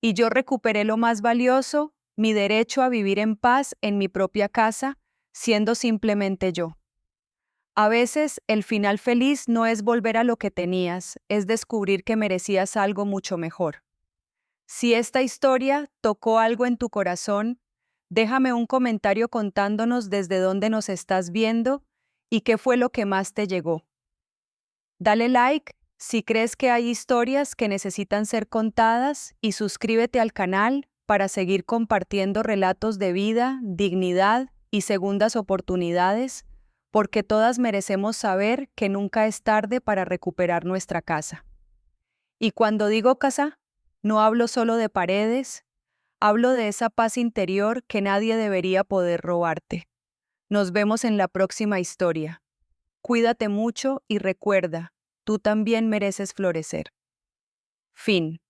Y yo recuperé lo más valioso, mi derecho a vivir en paz en mi propia casa, siendo simplemente yo. A veces el final feliz no es volver a lo que tenías, es descubrir que merecías algo mucho mejor. Si esta historia tocó algo en tu corazón, déjame un comentario contándonos desde dónde nos estás viendo y qué fue lo que más te llegó. Dale like si crees que hay historias que necesitan ser contadas y suscríbete al canal para seguir compartiendo relatos de vida, dignidad y segundas oportunidades, porque todas merecemos saber que nunca es tarde para recuperar nuestra casa. Y cuando digo casa, no hablo solo de paredes, hablo de esa paz interior que nadie debería poder robarte. Nos vemos en la próxima historia. Cuídate mucho y recuerda, tú también mereces florecer. Fin.